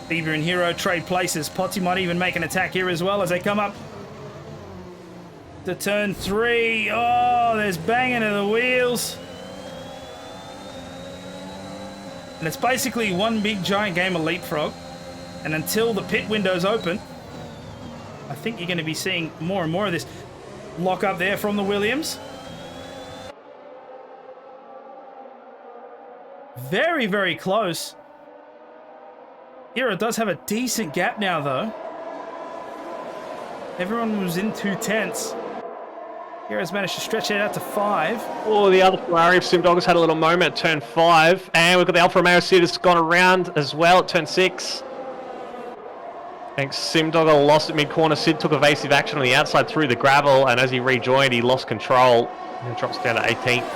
Bieber and Hero trade places. Potsy might even make an attack here as well as they come up to turn 3. Oh, there's banging of the wheels. And it's basically one big giant game of leapfrog. And until the pit windows open, I think you're going to be seeing more and more of this. Lock up there from the Williams. Very, very close. Hero does have a decent gap now, though. Everyone was in 2/10. Hero's managed to stretch it out to 5. Oh, the other Ferrari of Sim Dog has had a little moment at turn 5. And we've got the Alfa Romeo Sid has gone around as well at turn 6. Thanks, Sim Dog lost at mid-corner. Sid took evasive action on the outside through the gravel. And as he rejoined, he lost control. And drops down to 18th.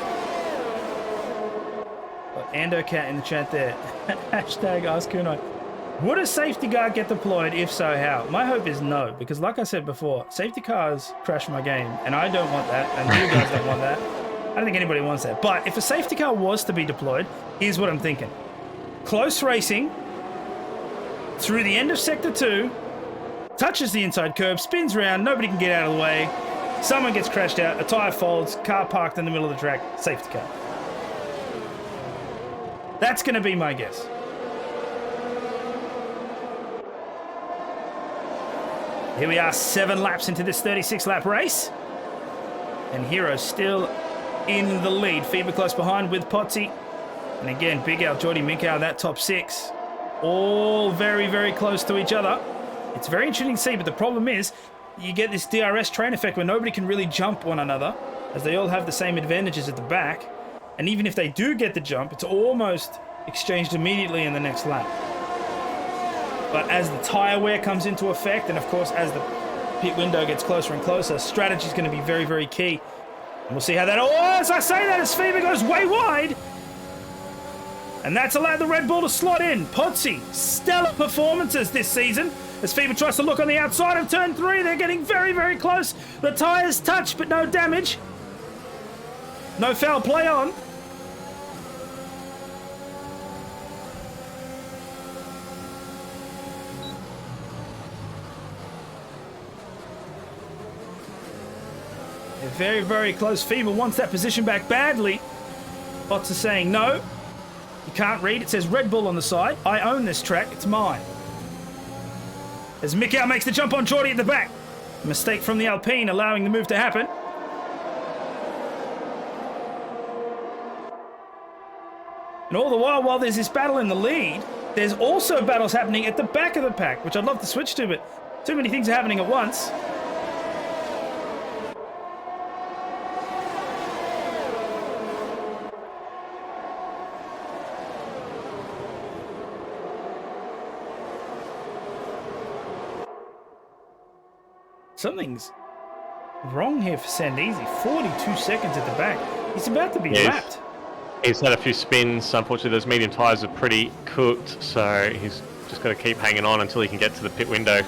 Andocat in the chat there. Hashtag Ask Kunai. Would a safety car get deployed? If so, how? My hope is no, because like I said before, safety cars crash my game, and I don't want that, and you guys don't want that. I don't think anybody wants that. But if a safety car was to be deployed, here's what I'm thinking. Close racing, through the end of Sector 2, touches the inside curb, spins around, nobody can get out of the way, someone gets crashed out, a tyre folds, car parked in the middle of the track, safety car. That's going to be my guess. Here we are, 7 laps into this 36-lap race. And Hero still in the lead. Fever close behind with Potsy. And again, Big Al, Jordy Minkow, that top 6. All very, very close to each other. It's very interesting to see, but the problem is you get this DRS train effect where nobody can really jump one another, as they all have the same advantages at the back. And even if they do get the jump, it's almost exchanged immediately in the next lap. But as the tyre wear comes into effect, and of course as the pit window gets closer and closer, strategy is going to be very, very key. And we'll see how that... Oh, as I say that, as Fever goes way wide. And that's allowed the Red Bull to slot in. Potsy, stellar performances this season. As Fever tries to look on the outside of turn 3, they're getting very, very close. The tyres touch, but no damage. No foul play on. They're very, very close. Fever wants that position back badly. Bots are saying no. You can't read. It says Red Bull on the side. I own this track. It's mine. As Mikau makes the jump on Geordie at the back. A mistake from the Alpine allowing the move to happen. And all the while there's this battle in the lead, there's also battles happening at the back of the pack, which I'd love to switch to, but too many things are happening at once. Something's wrong here for Sandeezy. 42 seconds at the back. He's about to be lapped. He's had a few spins. Unfortunately, those medium tyres are pretty cooked, so he's just got to keep hanging on until he can get to the pit window.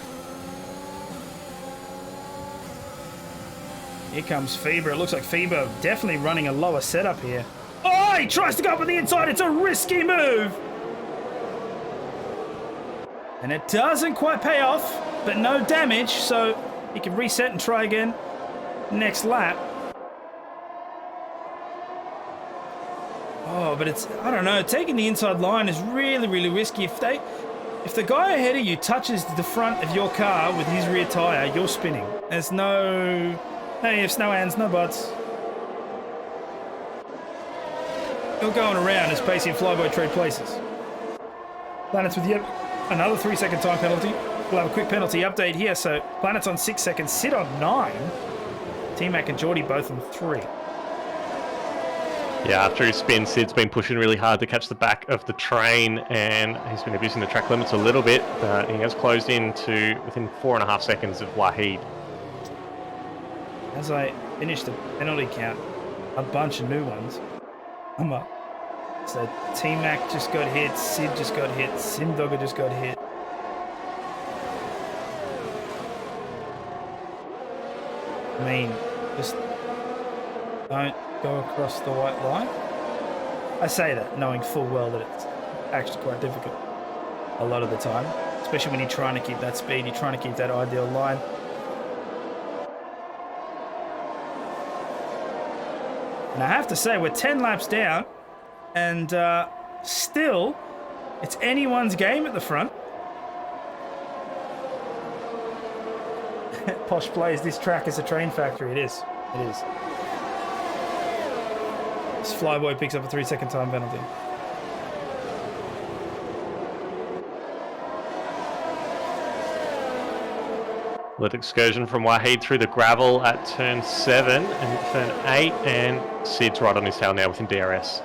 Here comes Feber. It looks like Feber definitely running a lower setup here. Oh, he tries to go up on the inside. It's a risky move. And it doesn't quite pay off, but no damage, so he can reset and try again next lap. Oh, but it's, I don't know, taking the inside line is really, really risky. If the guy ahead of you touches the front of your car with his rear tyre, you're spinning. There's no ifs, no ands, no buts. You're going around as Pacey and Flyboy trade places. Planets with yet another 3-second time penalty. We'll have a quick penalty update here. So Planet's on 6 seconds, Sid on 9. T-Mac and Geordie both on 3. Yeah, after his spin, Sid's been pushing really hard to catch the back of the train, and he's been abusing the track limits a little bit, but he has closed in to within 4.5 seconds of Wahid. As I finish the penalty count, a bunch of new ones. I'm up. So T-Mac just got hit, Sid just got hit, Simdogger just got hit. I mean, just Don't go across the white line. I say that knowing full well that it's actually quite difficult a lot of the time, especially when you're trying to keep that speed, you're trying to keep that ideal line. And I have to say, we're 10 laps down, and still, it's anyone's game at the front. Posh plays this track as a train factory. It is. It is. This Flyboy picks up a 3-second time penalty. Little excursion from Wahid through the gravel at turn 7 and turn 8, and Sid's right on his tail now within DRS.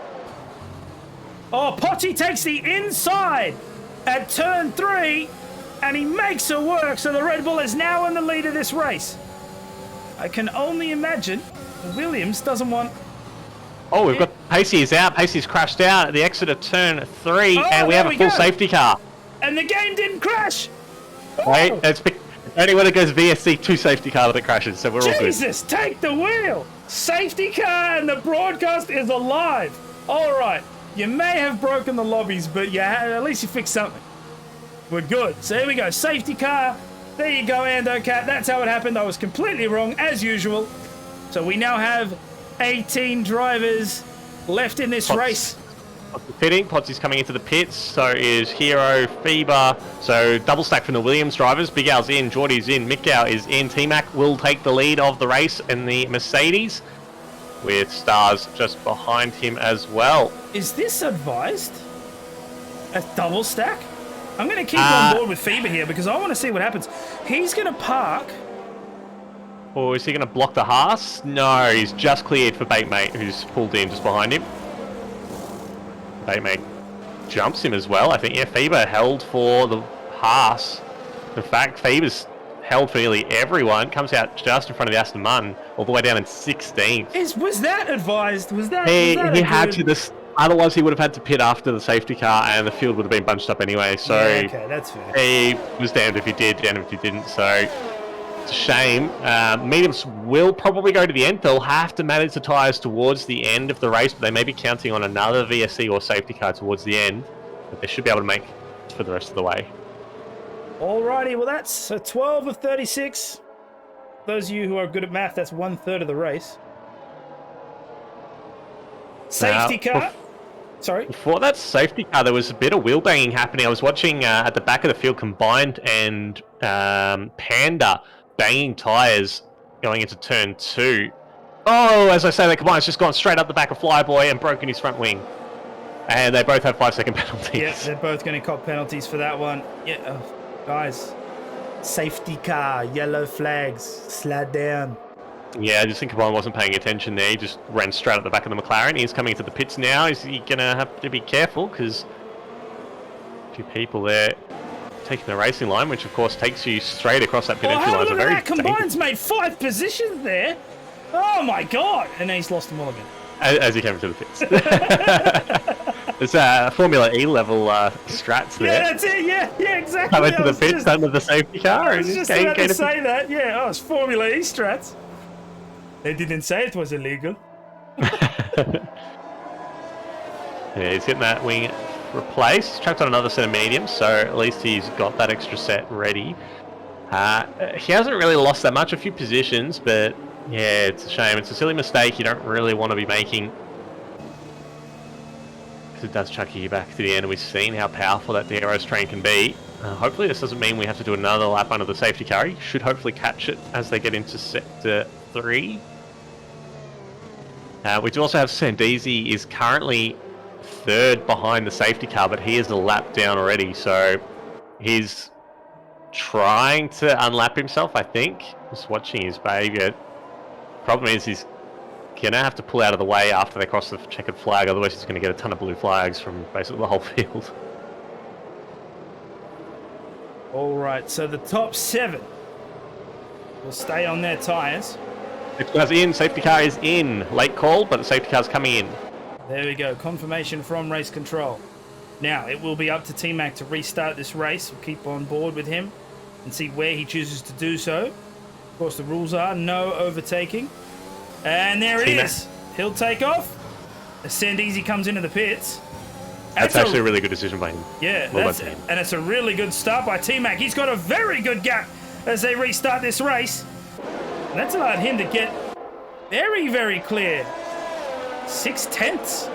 Oh, Pochi takes the inside at turn 3, and he makes it work, so the Red Bull is now in the lead of this race. I can only imagine Williams doesn't want... Oh, we've got Pacey is out. Pacey's crashed out at the exit of turn 3, and we have a full safety car. And the game didn't crash. Wait, it's only when it goes VSC 2 safety car that it crashes, so we're all good. Jesus, take the wheel. Safety car and the broadcast is alive. All right, you may have broken the lobbies, but at least you fixed something. We're good. So here we go, safety car. There you go, Ando Cat. That's how it happened. I was completely wrong, as usual. So we now have 18 drivers left in this race. Pitting, Potsy's coming into the pits, so is Hero, Feber, so double stack from the Williams drivers. Big Al's in, Geordie's in, Mick is in. T-Mac will take the lead of the race in the Mercedes, with Stars just behind him as well. Is this advised? A double stack? I'm going to keep on board with Feber here because I want to see what happens. He's going to park. Or is he going to block the Haas? No, he's just cleared for Batemate, who's pulled in just behind him. Batemate jumps him as well. I think, yeah, Feber held for the Haas. In fact, Feber's held for nearly everyone. Comes out just in front of the Aston Martin, all the way down in 16th. Was that advised? Was that he had to this. Otherwise, he would have had to pit after the safety car, and the field would have been bunched up anyway. So yeah, okay, that's fair. He was damned if he did, damned if he didn't. So it's a shame. Mediums will probably go to the end. They'll have to manage the tyres towards the end of the race, but they may be counting on another VSC or safety car towards the end. But they should be able to make it for the rest of the way. Alrighty, well that's a 12 of 36. Those of you who are good at math, that's 1/3 of the race. Safety car. Sorry. Before that safety car, there was a bit of wheel banging happening. I was watching at the back of the field, Combined and Panda banging tyres going into turn 2. Oh, as I say, the Combined's just gone straight up the back of Flyboy and broken his front wing. And they both have 5-second penalties. Yeah, they're both going to cop penalties for that one. Yeah, guys. Safety car, yellow flags, slide down. Yeah, I just think Combined wasn't paying attention there. He just ran straight at the back of the McLaren. He's coming into the pits now. Is he going to have to be careful? Because a few people there taking the racing line, which of course takes you straight across that pit entry line. Look at that. Combined's made 5 positions there. Oh my god. And then he's lost them all again. As he came into the pits. It's a Formula E level strats there. Yeah, that's it. Yeah, exactly. Come into the pits under the safety car. I was just about to say that. Yeah, it's Formula E strats. They didn't say it was illegal. Yeah, he's getting that wing replaced. He's chucked on another set of mediums, so at least he's got that extra set ready. He hasn't really lost that much, a few positions, but yeah, it's a shame. It's a silly mistake you don't really want to be making, because it does chuck you back to the end, and we've seen how powerful that DRS train can be. Hopefully this doesn't mean we have to do another lap under the safety car. You should hopefully catch it as they get into sector 3. We do also have Sandeesi is currently 3rd behind the safety car, but he is a lap down already, so he's trying to unlap himself, I think. Just watching his behaviour. Problem is he's going to have to pull out of the way after they cross the checkered flag, otherwise he's going to get a ton of blue flags from basically the whole field. Alright, so the top 7 will stay on their tyres. Safety car's in, safety car is in. Late call, but the safety car's coming in. There we go, confirmation from race control. Now, it will be up to T-Mac to restart this race. We'll keep on board with him and see where he chooses to do so. Of course, the rules are no overtaking. And there it T-Mac. is. He'll take off. Sandeezy comes into the pits. That's actually a really good decision by him. Yeah, Well that's, done, team. and it's a really good start by T-Mac. He's got a very good gap as they restart this race. And that's allowed him to get very, very clear. 6/10.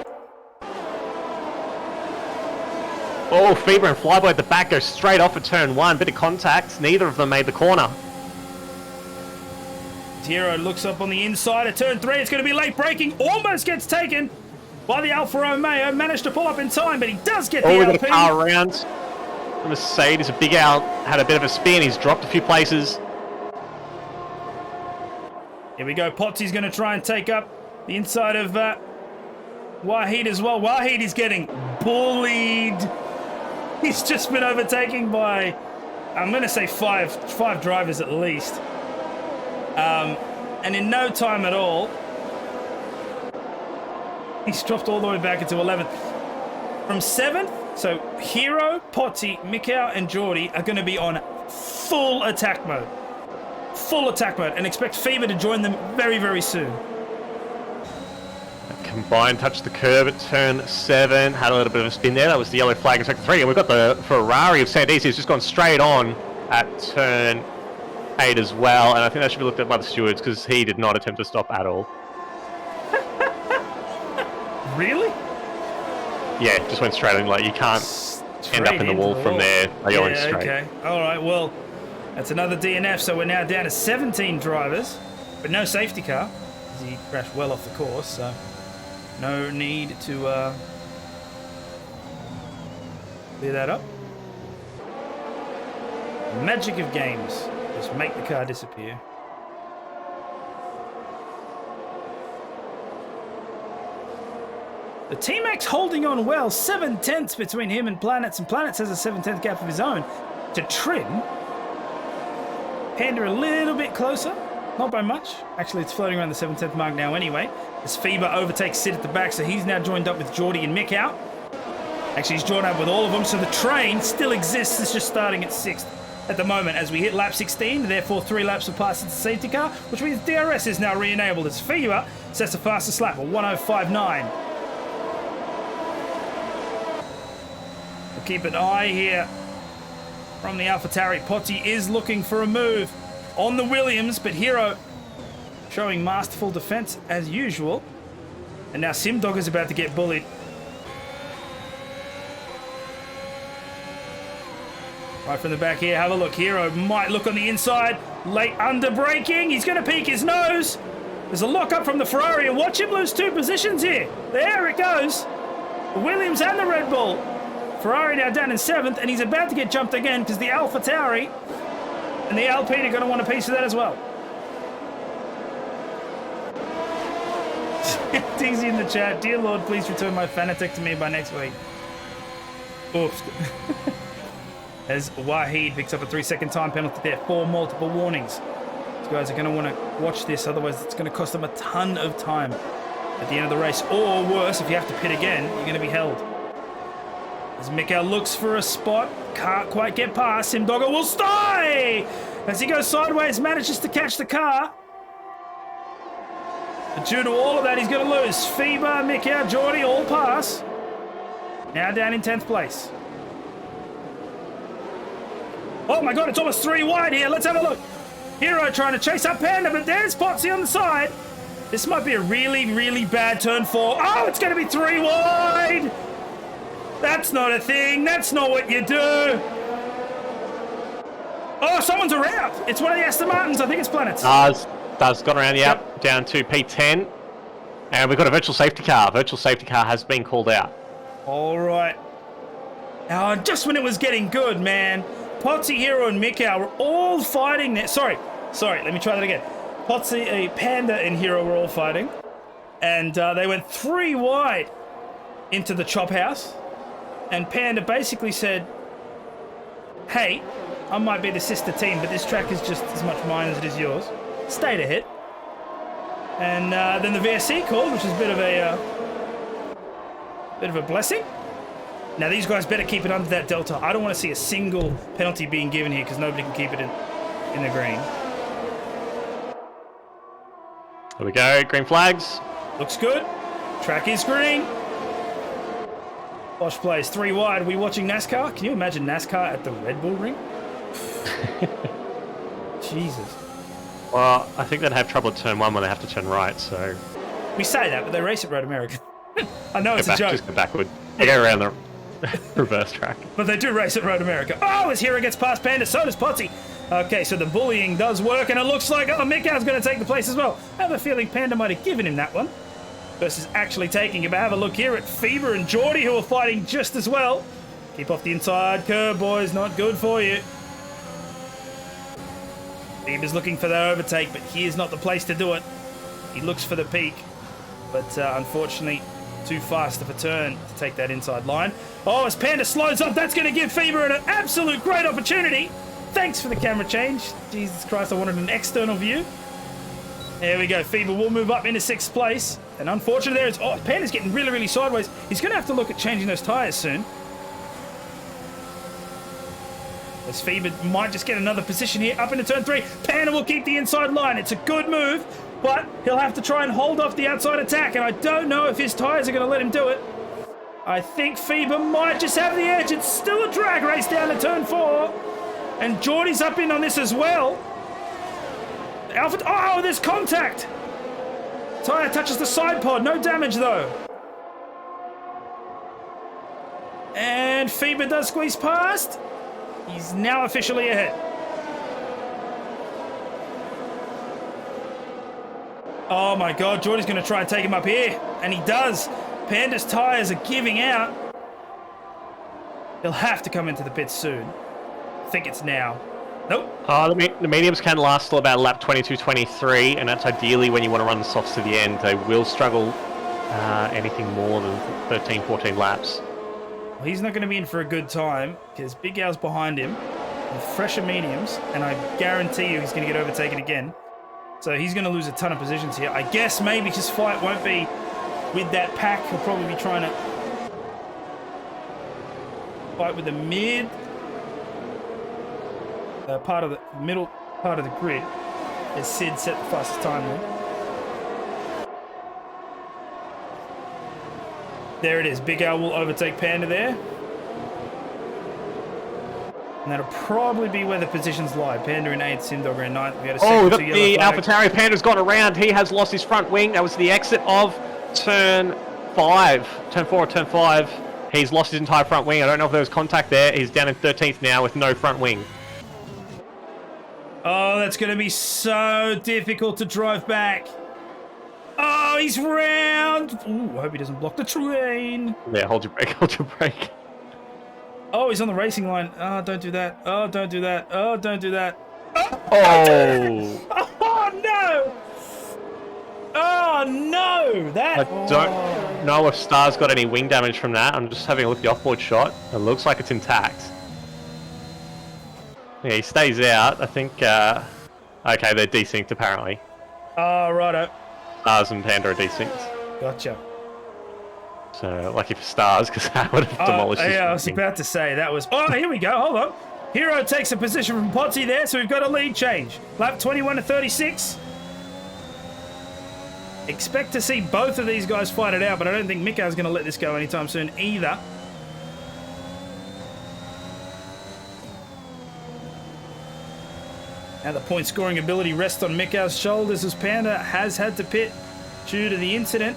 Oh, Fever and Flyboy at the back go straight off at turn 1. Bit of contact. Neither of them made the corner. Hero looks up on the inside at turn 3. It's going to be late braking. Almost gets taken by the Alfa Romeo. Managed to pull up in time, but he does get the Oh, we got LP. a car around. The Mercedes, a big out, had a bit of a spin. He's dropped a few places. Here we go. Potsy's going to try and take up the inside of Wahid as well. Wahid is getting bullied. He's just been overtaken by, I'm going to say five drivers at least. And in no time at all, he's dropped all the way back into 11th. From 7th, so Hero, Potsy, Mikau, and Geordie are going to be on full attack mode. Full attack mode, and expect Fever to join them very, very soon. Combined touched the curb at turn 7. Had a little bit of a spin there. That was the yellow flag in sector 3. And we've got the Ferrari of Sandeezy who's just gone straight on at turn 8 as well. And I think that should be looked at by the stewards because he did not attempt to stop at all. Really? Yeah, just went straight in. Like, you can't end up in the into wall from there. They going straight. Okay. All right, well, that's another DNF. So we're now down to 17 drivers, but no safety car. He crashed well off the course, so no need to clear that up. Magic of games. Just make the car disappear. The T-Max holding on well. 7/10 between him and Planets has a 7/10 gap of his own to Trim. Panda a little bit closer. Not by much. Actually, it's floating around the 7/10 mark now anyway. As Fever overtakes Sid at the back, so he's now joined up with Geordie and Mick out. Actually, he's joined up with all of them, so the train still exists. It's just starting at 6th at the moment as we hit lap 16. Therefore, 3 laps will pass into safety car, which means DRS is now re-enabled as Fever sets the fastest lap at 1:05.9. We'll keep an eye here from the AlphaTauri. Potsy is looking for a move on the Williams, but Hero showing masterful defense as usual. And now Simdog is about to get bullied. Right from the back here, have a look. Hero might look on the inside. Late under braking. He's going to peek his nose. There's a lock up from the Ferrari, and watch him lose 2 positions here. There it goes. The Williams and the Red Bull. Ferrari now down in 7th, and he's about to get jumped again because the AlphaTauri and the Alpine are going to want a piece of that as well. It's easy in the chat. Dear Lord, please return my Fanatec to me by next week. Oof. As Wahid picks up a 3-second time penalty there for multiple warnings. These guys are going to want to watch this, otherwise it's going to cost them a ton of time at the end of the race. Or worse, if you have to pit again, you're going to be held. As Mikkel looks for a spot, can't quite get past. Simdogger will stay! As he goes sideways, manages to catch the car. But due to all of that, he's going to lose. Fever, Mikkel, Geordie all pass. Now down in 10th place. Oh my god, it's almost 3 wide here. Let's have a look. Hero trying to chase up Panda, but there's Potsy on the side. This might be a really, really bad turn 4. Oh, it's going to be 3 wide. That's not a thing. That's not what you do. Oh, someone's around. It's one of the Aston Martins. I think it's Planets. Does got around the up, down to P10. And we've got a virtual safety car. Virtual safety car has been called out. All right. Oh, just when it was getting good, man. Potsy, Hero, and Mikau were all fighting there. Sorry. Let me try that again. Potsy, Panda, and Hero were all fighting. And they went 3 wide into the chop house. And Panda basically said, hey, I might be the sister team, but this track is just as much mine as it is yours. Stayed ahead. And then the VSC called, which is a bit of a blessing. Now these guys better keep it under that delta. I don't want to see a single penalty being given here because nobody can keep it in the green. Here we go. Green flags. Looks good. Track is green. Bosch plays 3 wide. We watching NASCAR? Can you imagine NASCAR at the Red Bull ring? Jesus. Well, I think they'd have trouble at turn 1 when they have to turn right, so... We say that, but they race at Road America. I know it's a joke. Just go backward. They go around the reverse track. But they do race at Road America. Oh, his hero gets past Panda, so does Potsy. Okay, so the bullying does work, and it looks like, Mikau's going to take the place as well. I have a feeling Panda might have given him that one. Versus actually taking it. But have a look here at Fever and Geordie, who are fighting just as well. Keep off the inside curve, boys. Not good for you. Fever's looking for the overtake, but here's not the place to do it. He looks for the peak, but unfortunately, too fast of a turn to take that inside line. Oh, as Panda slows up, that's going to give Fever an absolute great opportunity. Thanks for the camera change. Jesus Christ, I wanted an external view. There we go. Fever will move up into 6th place. And unfortunately, there is... Oh, Panda's getting really, really sideways. He's going to have to look at changing those tyres soon. As Fever might just get another position here up into turn 3. Panda will keep the inside line. It's a good move, but he'll have to try and hold off the outside attack. And I don't know if his tyres are going to let him do it. I think Fever might just have the edge. It's still a drag race down to turn 4. And Geordie's up in on this as well. Alpha... Oh, there's contact. Tyre touches the side pod. No damage, though. And Fever does squeeze past. He's now officially ahead. Oh, my God. Geordie's going to try and take him up here. And he does. Panda's tyres are giving out. He'll have to come into the pits soon. I think it's now. Nope. The mediums can last till about lap 22-23, and that's ideally when you want to run the softs to the end. They will struggle anything more than 13-14 laps. Well, he's not going to be in for a good time because Big Al's behind him with fresher mediums, and I guarantee you he's going to get overtaken again. So he's going to lose a ton of positions here. I guess maybe his fight won't be with that pack. He'll probably be trying to fight with the mid. Part of the middle part of the grid as Sid set the fastest time there. There it is. Big Al will overtake Panda there. And that'll probably be where the positions lie. Panda in 8th, Simdogger in 9th. We had a the AlphaTauri Panda's gone around. He has lost his front wing. That was the exit of turn 5. Turn 4 or turn 5. He's lost his entire front wing. I don't know if there was contact there. He's down in 13th now with no front wing. Oh, that's going to be so difficult to drive back. Oh, he's round. Ooh, I hope he doesn't block the train. Yeah, hold your brake, hold your brake. Oh, he's on the racing line. Oh, don't do that. Oh, don't do that. Oh, don't do that. Oh. Oh, no. Oh, no. That... I don't know if Star's got any wing damage from that. I'm just having a look at the offboard shot. It looks like it's intact. Yeah, he stays out. I think, okay, they're desynced apparently. Oh, righto. Stars and Panda are desynced. Gotcha. So, lucky for Stars, because that would have demolished his Yeah, I was thing. about to say, that was... Oh, here we go. Hold on. Hero takes a position from Potsy there, so we've got a lead change. Lap 21 to 36. Expect to see both of these guys fight it out, but I don't think Mikau's going to let this go anytime soon either. Now the point scoring ability rests on Mikau's shoulders as Panda has had to pit due to the incident.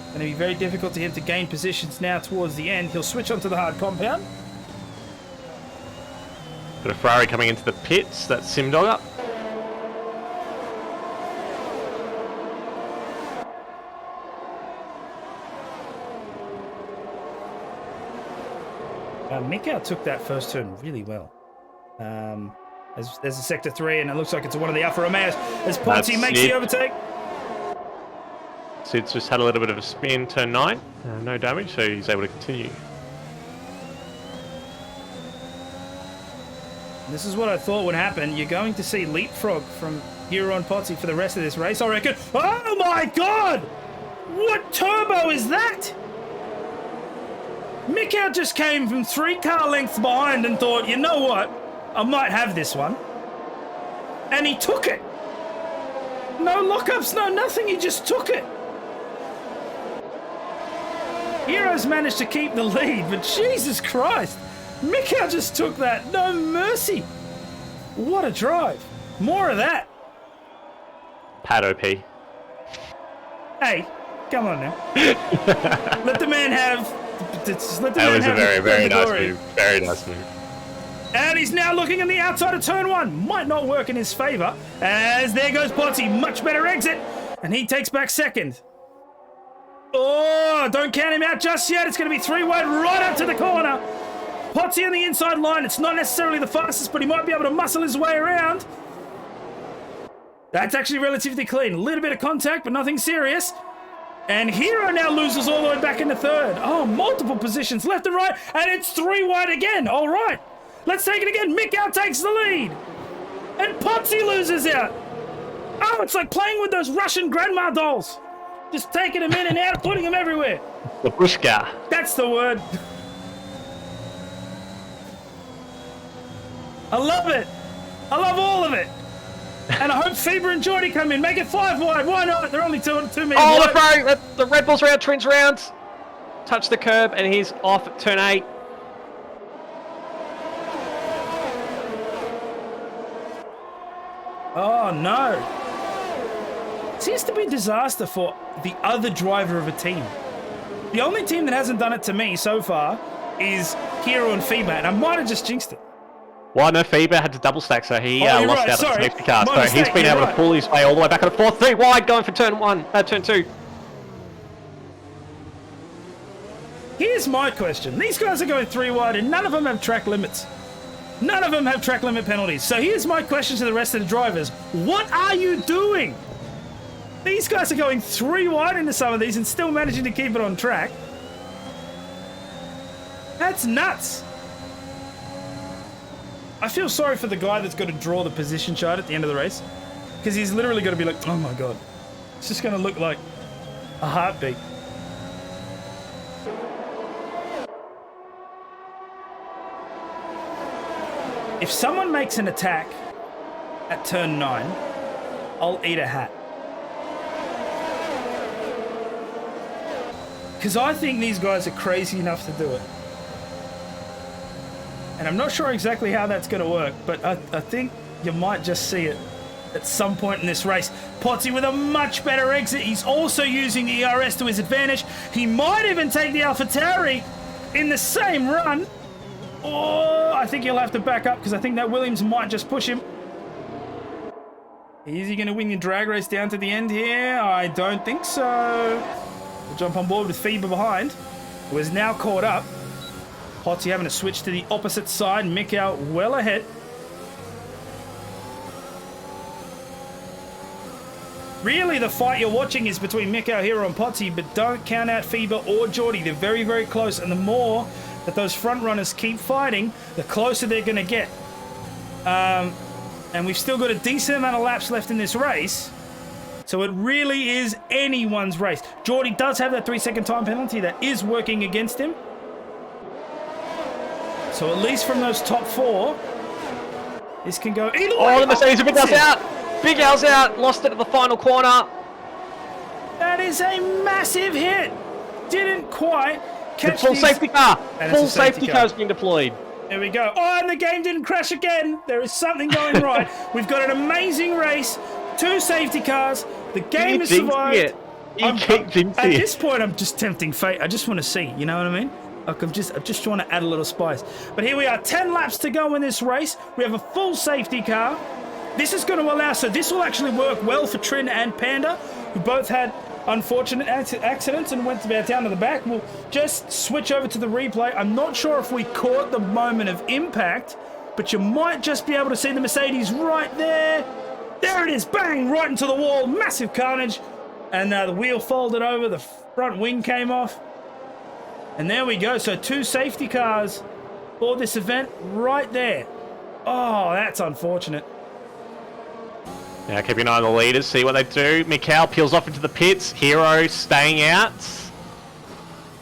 Going to be very difficult to him to gain positions now towards the end. He'll switch onto the hard compound. Got a Ferrari coming into the pits. That's Simdogger. Mikau took that first turn really well. There's a sector 3, and it looks like it's one of the Alfa Romeos as Ponzi makes the overtake. Sid's just had a little bit of a spin, turn 9. No damage, so he's able to continue. This is what I thought would happen. You're going to see leapfrog from here on Potsy for the rest of this race, I reckon. Oh my God! What turbo is that? Mikau just came from 3 car lengths behind and thought, you know what? I might have this one. And he took it. No lockups, no nothing. He just took it. Heroes managed to keep the lead, but Jesus Christ. Mikau just took that. No mercy. What a drive. More of that. Pad OP. Hey, come on now. Let the man have... That was a very nice move. Very nice move. And he's now looking in the outside of turn one. Might not work in his favour. As there goes Potsy. Much better exit. And he takes back second. Oh, don't count him out just yet. It's going to be 3 wide right up to the corner. Potsy on the inside line. It's not necessarily the fastest, but he might be able to muscle his way around. That's actually relatively clean. A little bit of contact, but nothing serious. And Hero now loses all the way back into third. Oh, multiple positions left and right. And it's 3 wide again. All right. Let's take it again. Mikau takes the lead. And Potsy loses out. Oh, it's like playing with those Russian grandma dolls. Just taking them in and out, putting them everywhere. Babushka. That's the word. I love it. I love all of it. And I hope Feber and Geordie come in. Make it 5 wide. Why not? They're only 2 meters Oh, wide. the Red Bull's round, Trent's round. Touch the curb, and he's off at turn 8. Oh, no. Seems to be a disaster for the other driver of a team. The only team that hasn't done it to me so far is Hero and Feber, and I might have just jinxed it. Well, no, Feber had to double stack, so he you're lost right, out sorry. of the safety car. My So mistake, he's been you're able right. to pull his way all the way back on the 4th. 3 wide going for turn 2. Here's my question. These guys are going 3 wide, and none of them have track limits. None of them have track limit penalties. So here's my question to the rest of the drivers. What are you doing? These guys are going 3 wide into some of these and still managing to keep it on track. That's nuts. I feel sorry for the guy that's got to draw the position chart at the end of the race, because he's literally got to be like, oh my God. It's just going to look like a heartbeat. If someone makes an attack at turn 9, I'll eat a hat. Because I think these guys are crazy enough to do it. And I'm not sure exactly how that's going to work, but I think you might just see it at some point in this race. Potsy with a much better exit. He's also using the ERS to his advantage. He might even take the AlphaTauri in the same run. Oh, I think he'll have to back up because I think that Williams might just push him. Is he going to win the drag race down to the end here? I don't think so. We'll jump on board with Feber behind, who is now caught up. Potsy having to switch to the opposite side. Mikau well ahead. Really, the fight you're watching is between Mikau, Hero, and Potsy, but don't count out Feber or Geordie. They're very, very close, and the more that those front runners keep fighting, the closer they're going to get. And we've still got a decent amount of laps left in this race, so it really is anyone's race. Geordie does have that 3-second time penalty that is working against him. So at least from those top 4, this can go either way. Oh, the Mercedes, Big Al's out. Big Al's out. Lost it at the final corner. That is a massive hit. Didn't quite catch The full these... safety car. And it's Full a safety safety car. car is being deployed. There we go. Oh, and the game didn't crash again. There is something going right. We've got an amazing race. 2 safety cars. The game has survived. At this point, I'm just tempting fate. I just want to see. You know what I mean? Like I'm just trying to add a little spice. But here we are. 10 laps to go in this race. We have a full safety car. This is going to allow... So this will actually work well for Trin and Panda, who both had unfortunate accidents and went down to the back. We'll just switch over to the replay. I'm not sure if we caught the moment of impact, but you might just be able to see the Mercedes right there. There it is. Bang! Right into the wall. Massive carnage. And the wheel folded over. The front wing came off. And there we go. So 2 safety cars for this event right there. Oh, that's unfortunate. Now keeping an eye on the leaders, see what they do. Mikau peels off into the pits. Hero staying out.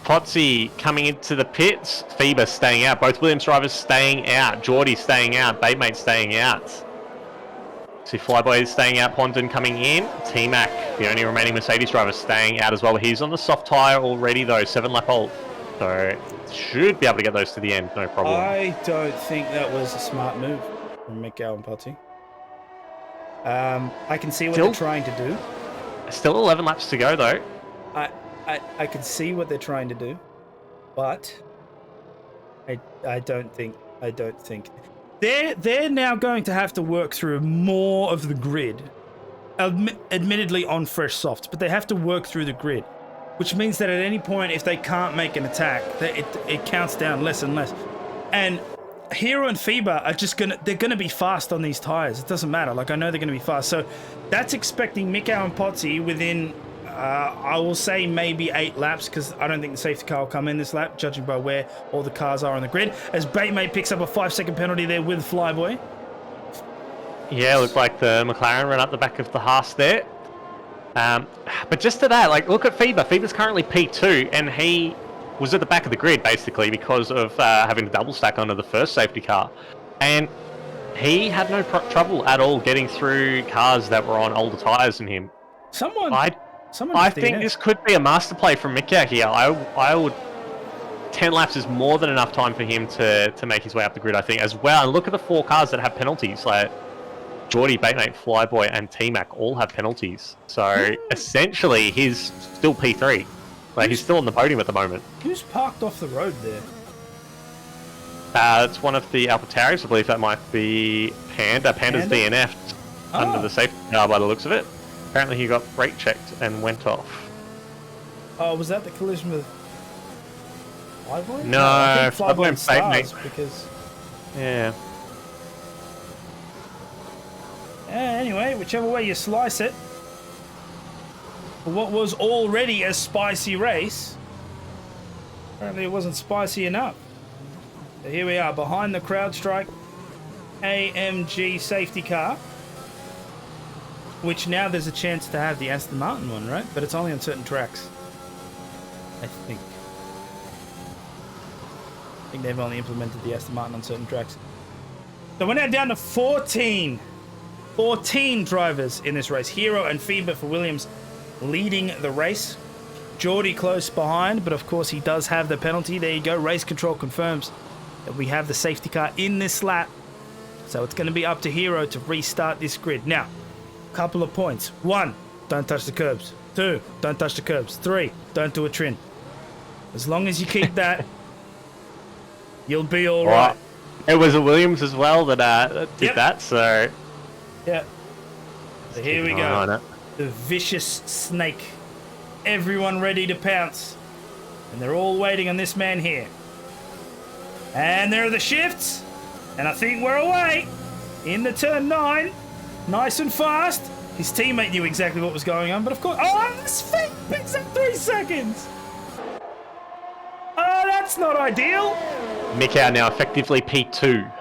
Potsy coming into the pits. Feber staying out. Both Williams drivers staying out. Geordie staying out. Batemate staying out. See Flyboy is staying out, Pondon coming in. T-Mac, the only remaining Mercedes driver, staying out as well. He's on the soft tyre already though, 7-lap hold. So should be able to get those to the end, no problem. I don't think that was a smart move from Mikael and Potty. I can see what they're trying to do. Still 11 laps to go though. I can see what they're trying to do, but I don't think they're now going to have to work through more of the grid. Admittedly on fresh softs, but they have to work through the grid, which means that at any point, if they can't make an attack, it counts down less and less. And Hero and FIBA are they're gonna be fast on these tires. It doesn't matter. Like, I know they're gonna be fast. So that's expecting Mikau and Potsy within, I will say maybe 8 laps, because I don't think the safety car will come in this lap, judging by where all the cars are on the grid. As Batemate picks up a 5-second penalty there with Flyboy. Yeah, looked like the McLaren ran up the back of the Haas there. But just to that, like, look at FIBA. FIBA's currently P2, and he was at the back of the grid, basically, because of having to double stack onto the first safety car. And he had no trouble at all getting through cars that were on older tyres than him. I think this could be a master play from Mika here. I would... 10 laps is more than enough time for him to make his way up the grid, I think, as well. And look at the 4 cars that have penalties. Like, Geordie, Batemate, Flyboy, and T-Mac all have penalties. So, essentially, he's still P3. Like, he's still on the podium at the moment. Who's parked off the road there? It's one of the AlphaTauris. I believe that might be Panda. Panda's DNF'd under the safety car by the looks of it. Apparently, he got brake checked and went off. Oh, was that the collision with Flyboy? No, I think Flyboy and Stars, because... Yeah. Anyway, whichever way you slice it, for what was already a spicy race, apparently it wasn't spicy enough. So here we are, behind the CrowdStrike AMG safety car, which now there's a chance to have the Aston Martin one, right? But it's only on certain tracks, I think. I think they've only implemented the Aston Martin on certain tracks. So we're now down to 14 drivers in this race. Hero and FIBA for Williams leading the race. Geordie close behind, but of course he does have the penalty. There you go. Race control confirms that we have the safety car in this lap. So it's going to be up to Hero to restart this grid. Now, a couple of points. 1, don't touch the curbs. 2, don't touch the curbs. 3, don't do a trim. As long as you keep that, you'll be all right. It was a Williams as well that did that, so... Yeah. So here we go. The vicious snake. Everyone ready to pounce. And they're all waiting on this man here. And there are the shifts. And I think we're away. Into turn 9. Nice and fast. His teammate knew exactly what was going on, but of course... Oh, this feet picks up 3 seconds. Oh, that's not ideal. Mikau now effectively P2.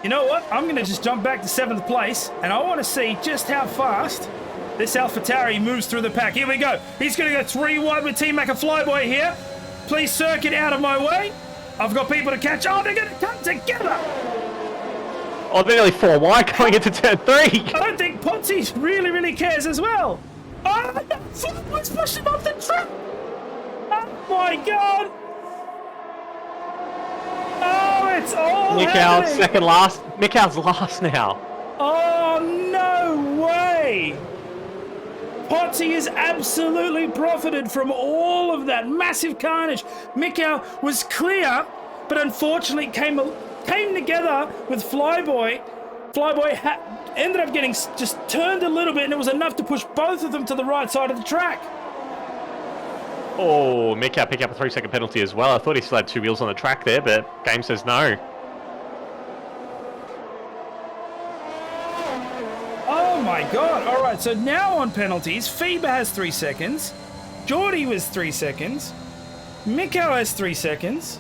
You know what? I'm going to just jump back to 7th place, and I want to see just how fast this AlphaTauri moves through the pack. Here we go. He's going to go 3 wide with T-Mac and Flyboy here. Please circuit out of my way. I've got people to catch. Oh, they're going to come together. Oh, they're nearly 4 wide going into turn 3. I don't think Potsy really cares as well. Oh, Flyboy's pushed him off the track. Oh, my God. Oh, it's all Mikau's second last. Mikau's last now. Oh, no way. Potsy has absolutely profited from all of that massive carnage. Mikau was clear, but unfortunately came together with Flyboy. Flyboy ended up getting just turned a little bit, and it was enough to push both of them to the right side of the track. Oh, Mikau picked up a 3-second penalty as well. I thought he still had 2 wheels on the track there, but game says no. Oh my God. All right, so now on penalties, FIBA has 3 seconds. Geordie was 3 seconds. Mikau has 3 seconds.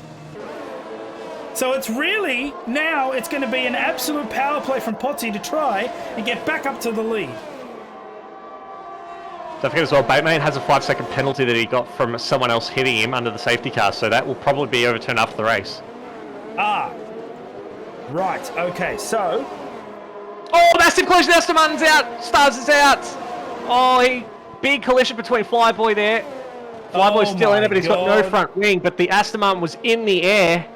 So it's really, now it's going to be an absolute power play from Potsy to try and get back up to the lead. Don't forget as well, Batemate has a 5-second penalty that he got from someone else hitting him under the safety car, so that will probably be overturned after the race. Ah, right, okay, so Oh, massive collision. Esteban's out. Stars is out. Oh, big collision between Flyboy there. Flyboy's still in it, but he's got no front wing. But the Astaman was in the air.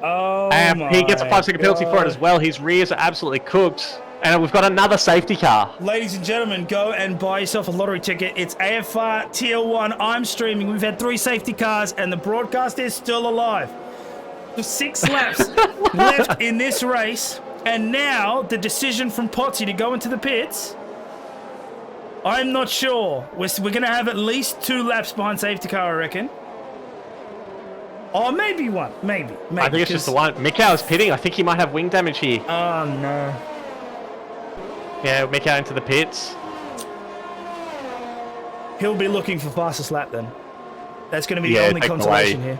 Oh, And he gets a 5-second penalty for it God. as well. His rears are absolutely cooked. And we've got another safety car. Ladies and gentlemen, go and buy yourself a lottery ticket. It's AFR Tier 1. I'm streaming. We've had 3 safety cars, and the broadcast is still alive. There's 6 laps left in this race, and now the decision from Potty to go into the pits, I'm not sure. We're going to have at least 2 laps behind safety car, I reckon. Or maybe 1. Maybe. I think it's just the one. Mikau is pitting. I think he might have wing damage here. Oh, no. Yeah, Mikau into the pits. He'll be looking for fastest lap then. That's going to be the only consolation here.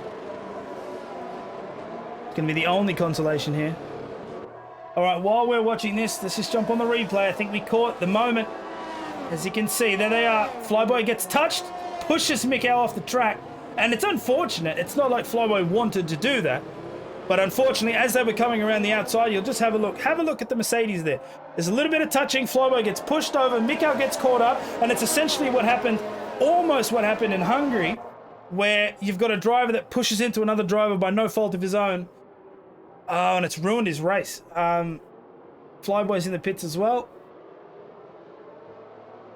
It's going to be the only consolation here. All right, while we're watching this, let's just jump on the replay. I think we caught the moment. As you can see, there they are. Flyboy gets touched, pushes Mikau off the track. And it's unfortunate. It's not like Flyboy wanted to do that. But unfortunately, as they were coming around the outside, you'll just have a look. Have a look at the Mercedes there. There's a little bit of touching. Flyboy gets pushed over. Mikau gets caught up. And it's essentially what happened, almost what happened in Hungary, where you've got a driver that pushes into another driver by no fault of his own. Oh, and it's ruined his race. Flyboy's in the pits as well.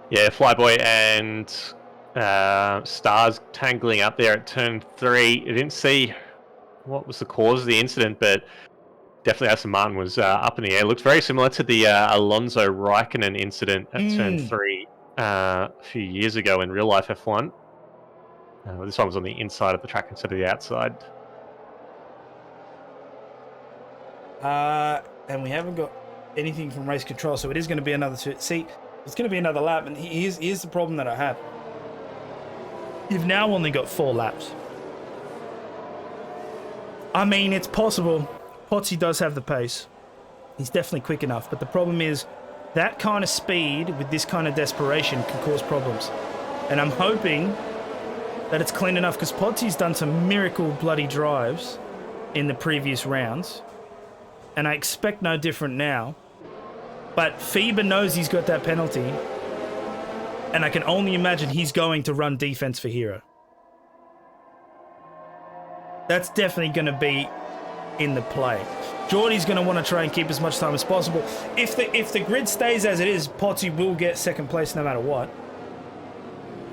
Yeah, Flyboy and Stars tangling up there at turn 3. I didn't see what was the cause of the incident, but definitely Aston Martin was up in the air. Looked very similar to the Alonso Raikkonen incident at turn 3 a few years ago in real life F1. This one was on the inside of the track instead of the outside. And we haven't got anything from race control, so it is going to be another two. See, it's going to be another lap, and here's the problem that I have. You've now only got 4 laps. I mean, it's possible. Potsy does have the pace. He's definitely quick enough, but the problem is that kind of speed with this kind of desperation can cause problems. And I'm hoping that it's clean enough, because Potsy's done some miracle bloody drives in the previous rounds, and I expect no different now. But FIBA knows he's got that penalty, and I can only imagine he's going to run defense for Hero. That's definitely going to be in the play. Geordie's going to want to try and keep as much time as possible. If the grid stays as it is, Potsy will get second place no matter what.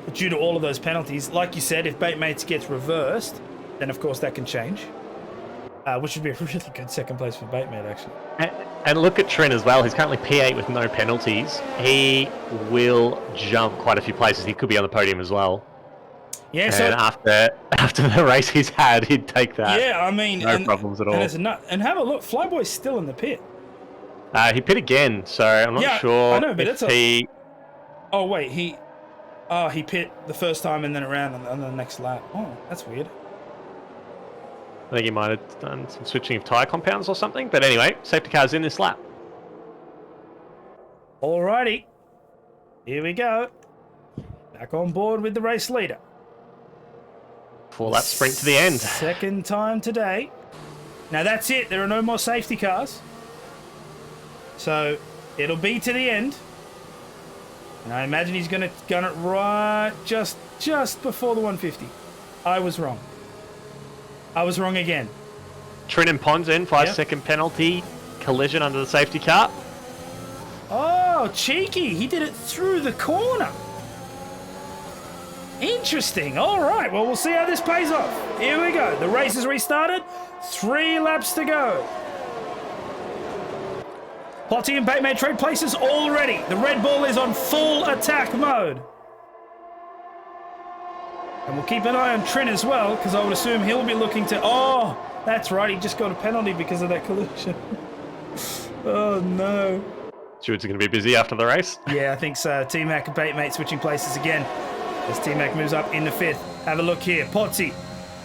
But due to all of those penalties, like you said, if Baitmates gets reversed, then of course that can change. Which would be a really good second place for Baitmate, actually. And look at Trent as well. He's currently P8 with no penalties. He will jump quite a few places. He could be on the podium as well. Yeah, and so after the race he's had, he'd take that. Yeah, I mean, no problems at all. And have a look, Flyboy's still in the pit. He pit again, so I'm not sure. I know, but if he. Oh wait, he pit the first time and then around on the next lap. Oh, that's weird. I think he might have done some switching of tyre compounds or something. But anyway, safety car's in this lap. Alrighty. Here we go. Back on board with the race leader. 4-lap sprint to the end. Second time today. Now that's it. There are no more safety cars. So it'll be to the end. And I imagine he's going to gun it right just before the 150. I was wrong. I was wrong again. Trin Pons in, 5-second penalty. Collision under the safety car. Oh, cheeky. He did it through the corner. Interesting. All right. Well, we'll see how this pays off. Here we go. The race has restarted. 3 laps to go. Potty and Baitmate trade places already. The Red Bull is on full attack mode. And we'll keep an eye on Trin as well, because I would assume he'll be looking to... Oh, that's right. He just got a penalty because of that collision. Oh, no. Stewards are going to be busy after the race. Yeah, I think so. T-Mac and Baitmate switching places again as T-Mac moves up in the 5th. Have a look here. Potsy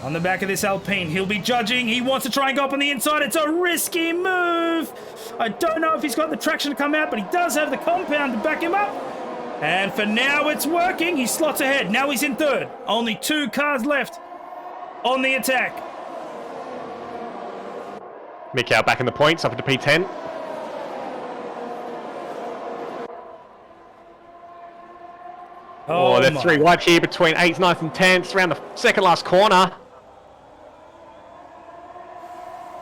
on the back of this Alpine. He'll be judging. He wants to try and go up on the inside. It's a risky move. I don't know if he's got the traction to come out, but he does have the compound to back him up. And for now, it's working. He slots ahead. Now he's in 3rd. Only 2 cars left on the attack. Mikau back in the points, up into P10. Oh, they're my. 3 wide here between 8th, 9th, and 10th around the second last corner.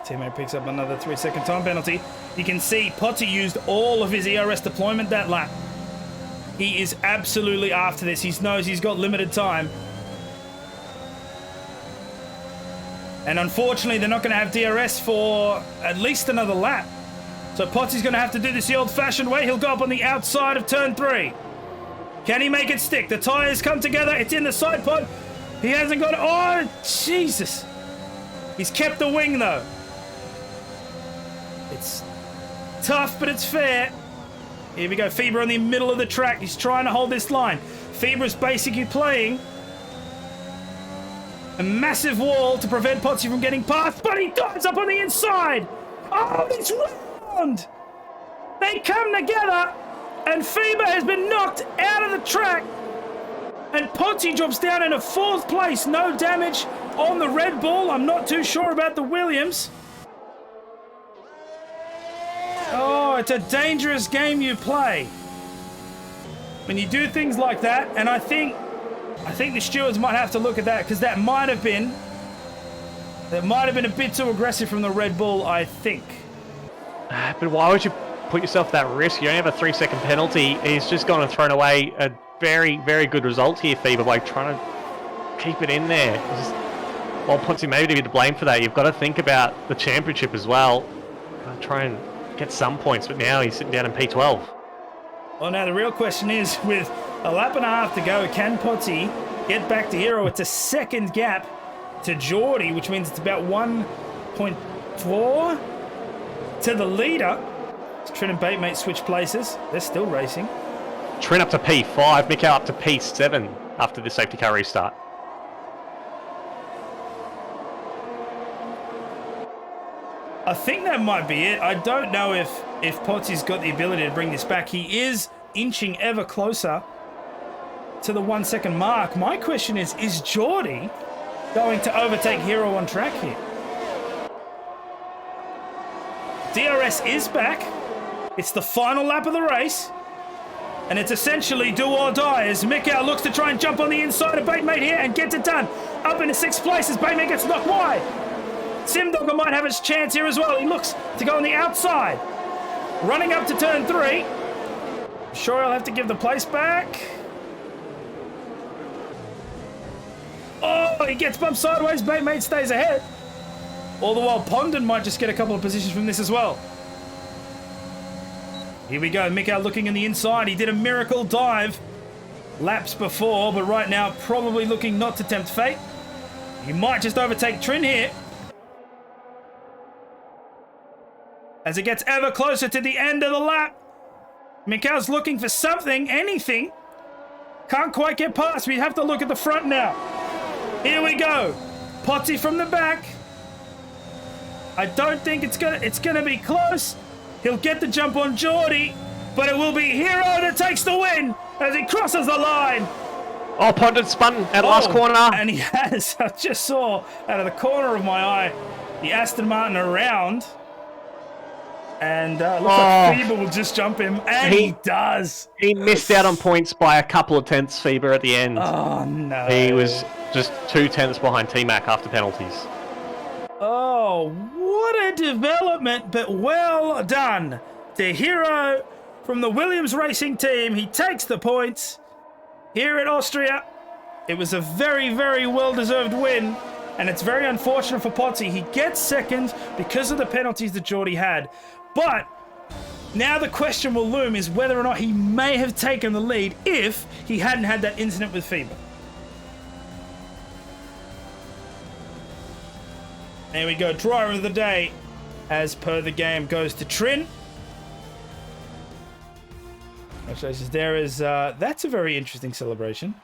Teammate picks up another 3-second time penalty. You can see Potty used all of his ERS deployment that lap. He is absolutely after this. He knows he's got limited time. And unfortunately, they're not going to have DRS for at least another lap. So Potty's going to have to do this the old-fashioned way. He'll go up on the outside of turn 3. Can he make it stick? The tyres come together. It's in the side pod. He hasn't got it. Oh, Jesus. He's kept the wing, though. It's tough, but it's fair. Here we go. Fieber on the middle of the track. He's trying to hold this line. Fieber's basically playing a massive wall to prevent Potty from getting past, but he dives up on the inside. Oh, it's round. They come together, and Fieber has been knocked out of the track, and Potty drops down in a 4th place. No damage on the Red Bull. I'm not too sure about the Williams. Oh, it's a dangerous game you play when you do things like that, and I think the stewards might have to look at that, because that might have been a bit too aggressive from the Red Bull, I think. But why would you put yourself at that risk? You only have a 3-second penalty. He's just gone and thrown away a very, very good result here, Fieber, by trying to keep it in there. Well, Potty maybe to be to blame for that. You've got to think about the championship as well. Try and get some points, but now he's sitting down in P12. Well, now the real question is, with a lap and a half to go, can Potty get back to Hero? It's a 2nd gap to Geordie, which means it's about 1.4 to the leader. Trent and Batemate switch places. They're still racing. Trent up to P5, Mikkel up to P7 after the safety car restart. I think that might be it. I don't know if Potty's got the ability to bring this back. He is inching ever closer to the 1 second mark. My question is Geordie going to overtake Hero on track here? DRS is back. It's the final lap of the race. And it's essentially do or die as Mikkel looks to try and jump on the inside of Batemate here and gets it done. Up into 6th place as Batemate gets knocked wide. Simdogger might have his chance here as well. He looks to go on the outside. Running up to turn 3. Sure, I'll have to give the place back. Oh, he gets bumped sideways. Batemate stays ahead. All the while, Pondon might just get a couple of positions from this as well. Here we go. Mikkel looking in the inside. He did a miracle dive laps before, but right now probably looking not to tempt fate. He might just overtake Trin here. As it gets ever closer to the end of the lap. Mikkel's looking for something, anything. Can't quite get past. We have to look at the front now. Here we go. Potty from the back. I don't think it's gonna be close. He'll get the jump on Geordie, but it will be Hero that takes the win as he crosses the line. Oh, Pondon spun at last corner. And he has. I just saw out of the corner of my eye the Aston Martin around. And looks like Fieber will just jump him, and he does. He missed out on points by a couple of tenths, Fieber, at the end. Oh, no. He was just 2 tenths behind T-Mac after penalties. Oh, what a development, but well done. The Hero from the Williams Racing team. He takes the points here at Austria. It was a very, very well-deserved win, and it's very unfortunate for Potty. He gets 2nd because of the penalties that Geordie had. But now the question will loom is whether or not he may have taken the lead if he hadn't had that incident with Fieber. There we go. Driver of the day, as per the game, goes to Trin. Congratulations. There is, that's a very interesting celebration.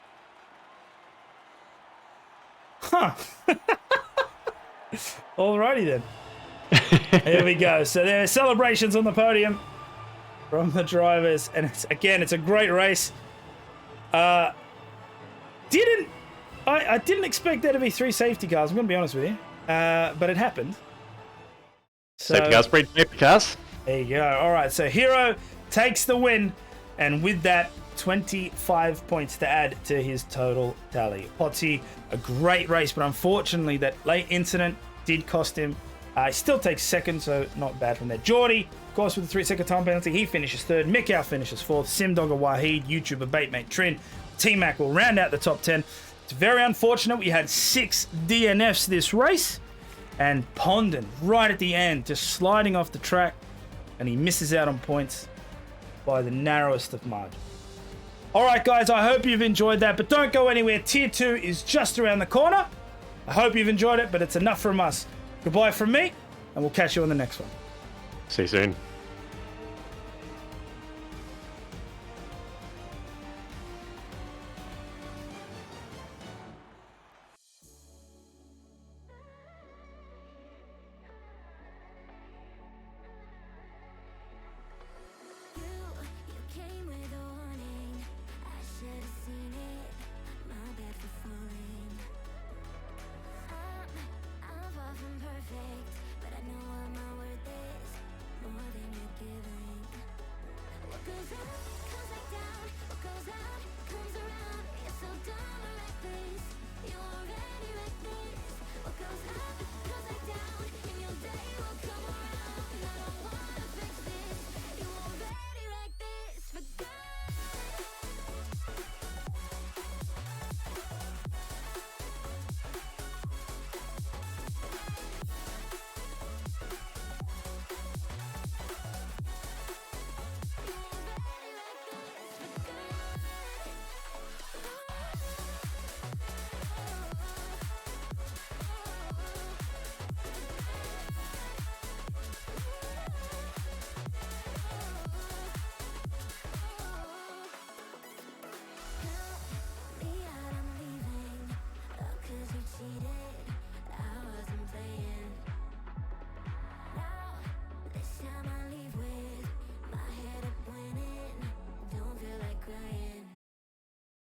Huh. Alrighty then. Here we go. So there are celebrations on the podium from the drivers, and it's a great race. I didn't expect there to be 3 safety cars. I'm going to be honest with you, but it happened. So, safety cars, safety cars. There you go. All right. So Hero takes the win, and with that, 25 points to add to his total tally. Potsy, a great race, but unfortunately that late incident did cost him. He still takes second, so not bad from there. Geordie, of course, with the 3-second time penalty, he finishes third. Mikau finishes fourth. Simdogger Wahid, YouTuber Baitmate Trin, T-Mac will round out the top 10. It's very unfortunate. We had 6 DNFs this race, and Pondon right at the end, just sliding off the track, and he misses out on points by the narrowest of margins. All right, guys, I hope you've enjoyed that, but don't go anywhere. Tier 2 is just around the corner. I hope you've enjoyed it, but it's enough from us. Goodbye from me, and we'll catch you on the next one. See you soon.